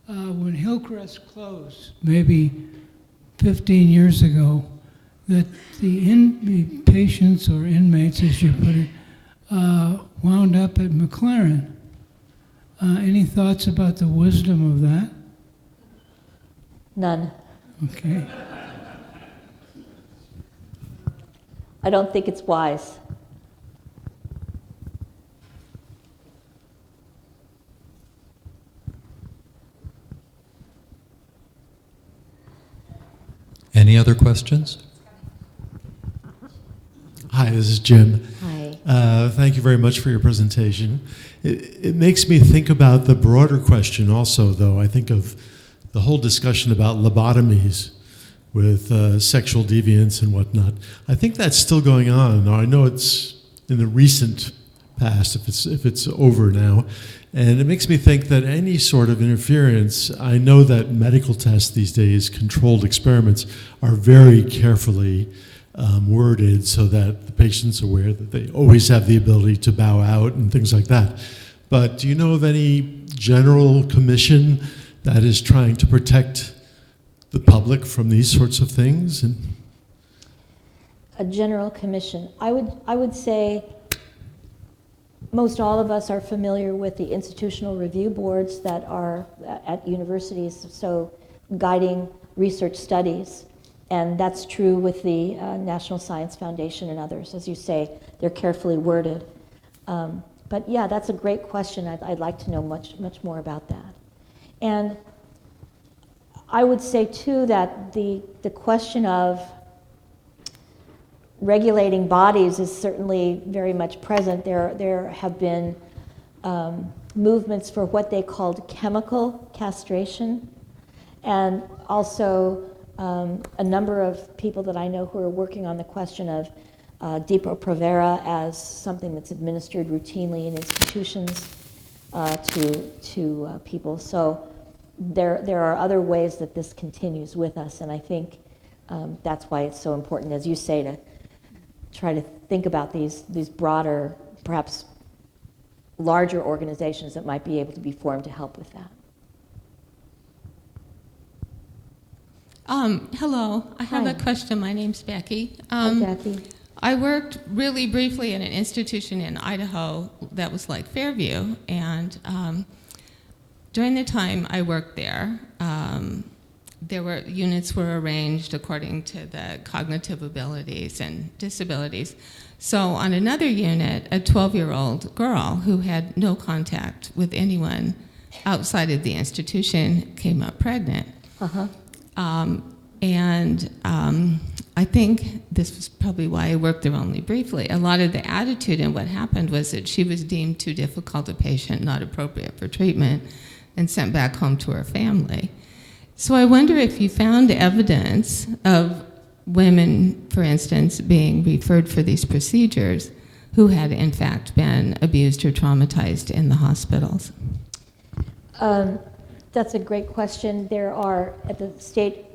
when Hillcrest closed, maybe 15 years ago, that the patients or inmates, as you put it, wound up at McLaren. Any thoughts about the wisdom of that? None. Okay. I don't think it's wise. Any other questions? Hi, this is Jim. Hi. Thank you very much for your presentation. It makes me think about the broader question also, though. I think of the whole discussion about lobotomies with sexual deviance and whatnot. I think that's still going on. Now, I know it's in the recent past, if it's over now. And it makes me think that any sort of interference, I know that medical tests these days, controlled experiments, are very carefully worded so that the patient's aware that they always have the ability to bow out and things like that. But do you know of any general commission that is trying to protect the public from these sorts of things? And A general commission. I would say most all of us are familiar with the institutional review boards that are at universities, so guiding research studies. And that's true with the National Science Foundation and others. As you say, they're carefully worded. But yeah, that's a great question. I'd like to know much more about that. And I would say too that the question of regulating bodies is certainly very much present. There have been movements for what they called chemical castration, and also a number of people that I know who are working on the question of Depo-Provera as something that's administered routinely in institutions to people. So there are other ways that this continues with us, and I think that's why it's so important, as you say, to try to think about these broader, perhaps larger organizations that might be able to be formed to help with that. Hello, I have Hi. a question. My name's Becky. Hi, Jackie. I worked really briefly in an institution in Idaho that was like Fairview, and during the time I worked there, units were arranged according to the cognitive abilities and disabilities. So on another unit, a 12-year-old girl who had no contact with anyone outside of the institution came up pregnant. Uh-huh. I think this was probably why I worked there only briefly. A lot of the attitude and what happened was that she was deemed too difficult a patient, not appropriate for treatment, and sent back home to her family. So I wonder if you found evidence of women, for instance, being referred for these procedures who had in fact been abused or traumatized in the hospitals. That's a great question. There are, at the state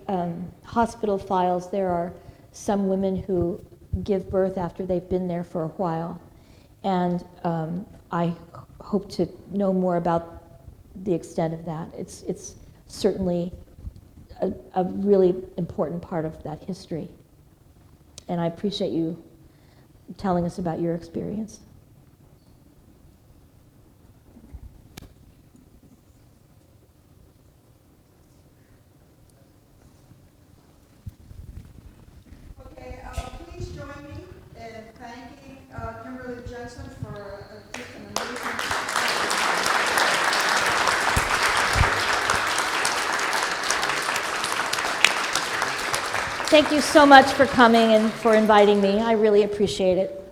hospital files, there are some women who give birth after they've been there for a while. And I hope to know more about the extent of that. It's certainly a really important part of that history. And I appreciate you telling us about your experience. Okay, please join me in thanking Kimberly Jensen for just an amazing. Thank you so much for coming and for inviting me. I really appreciate it.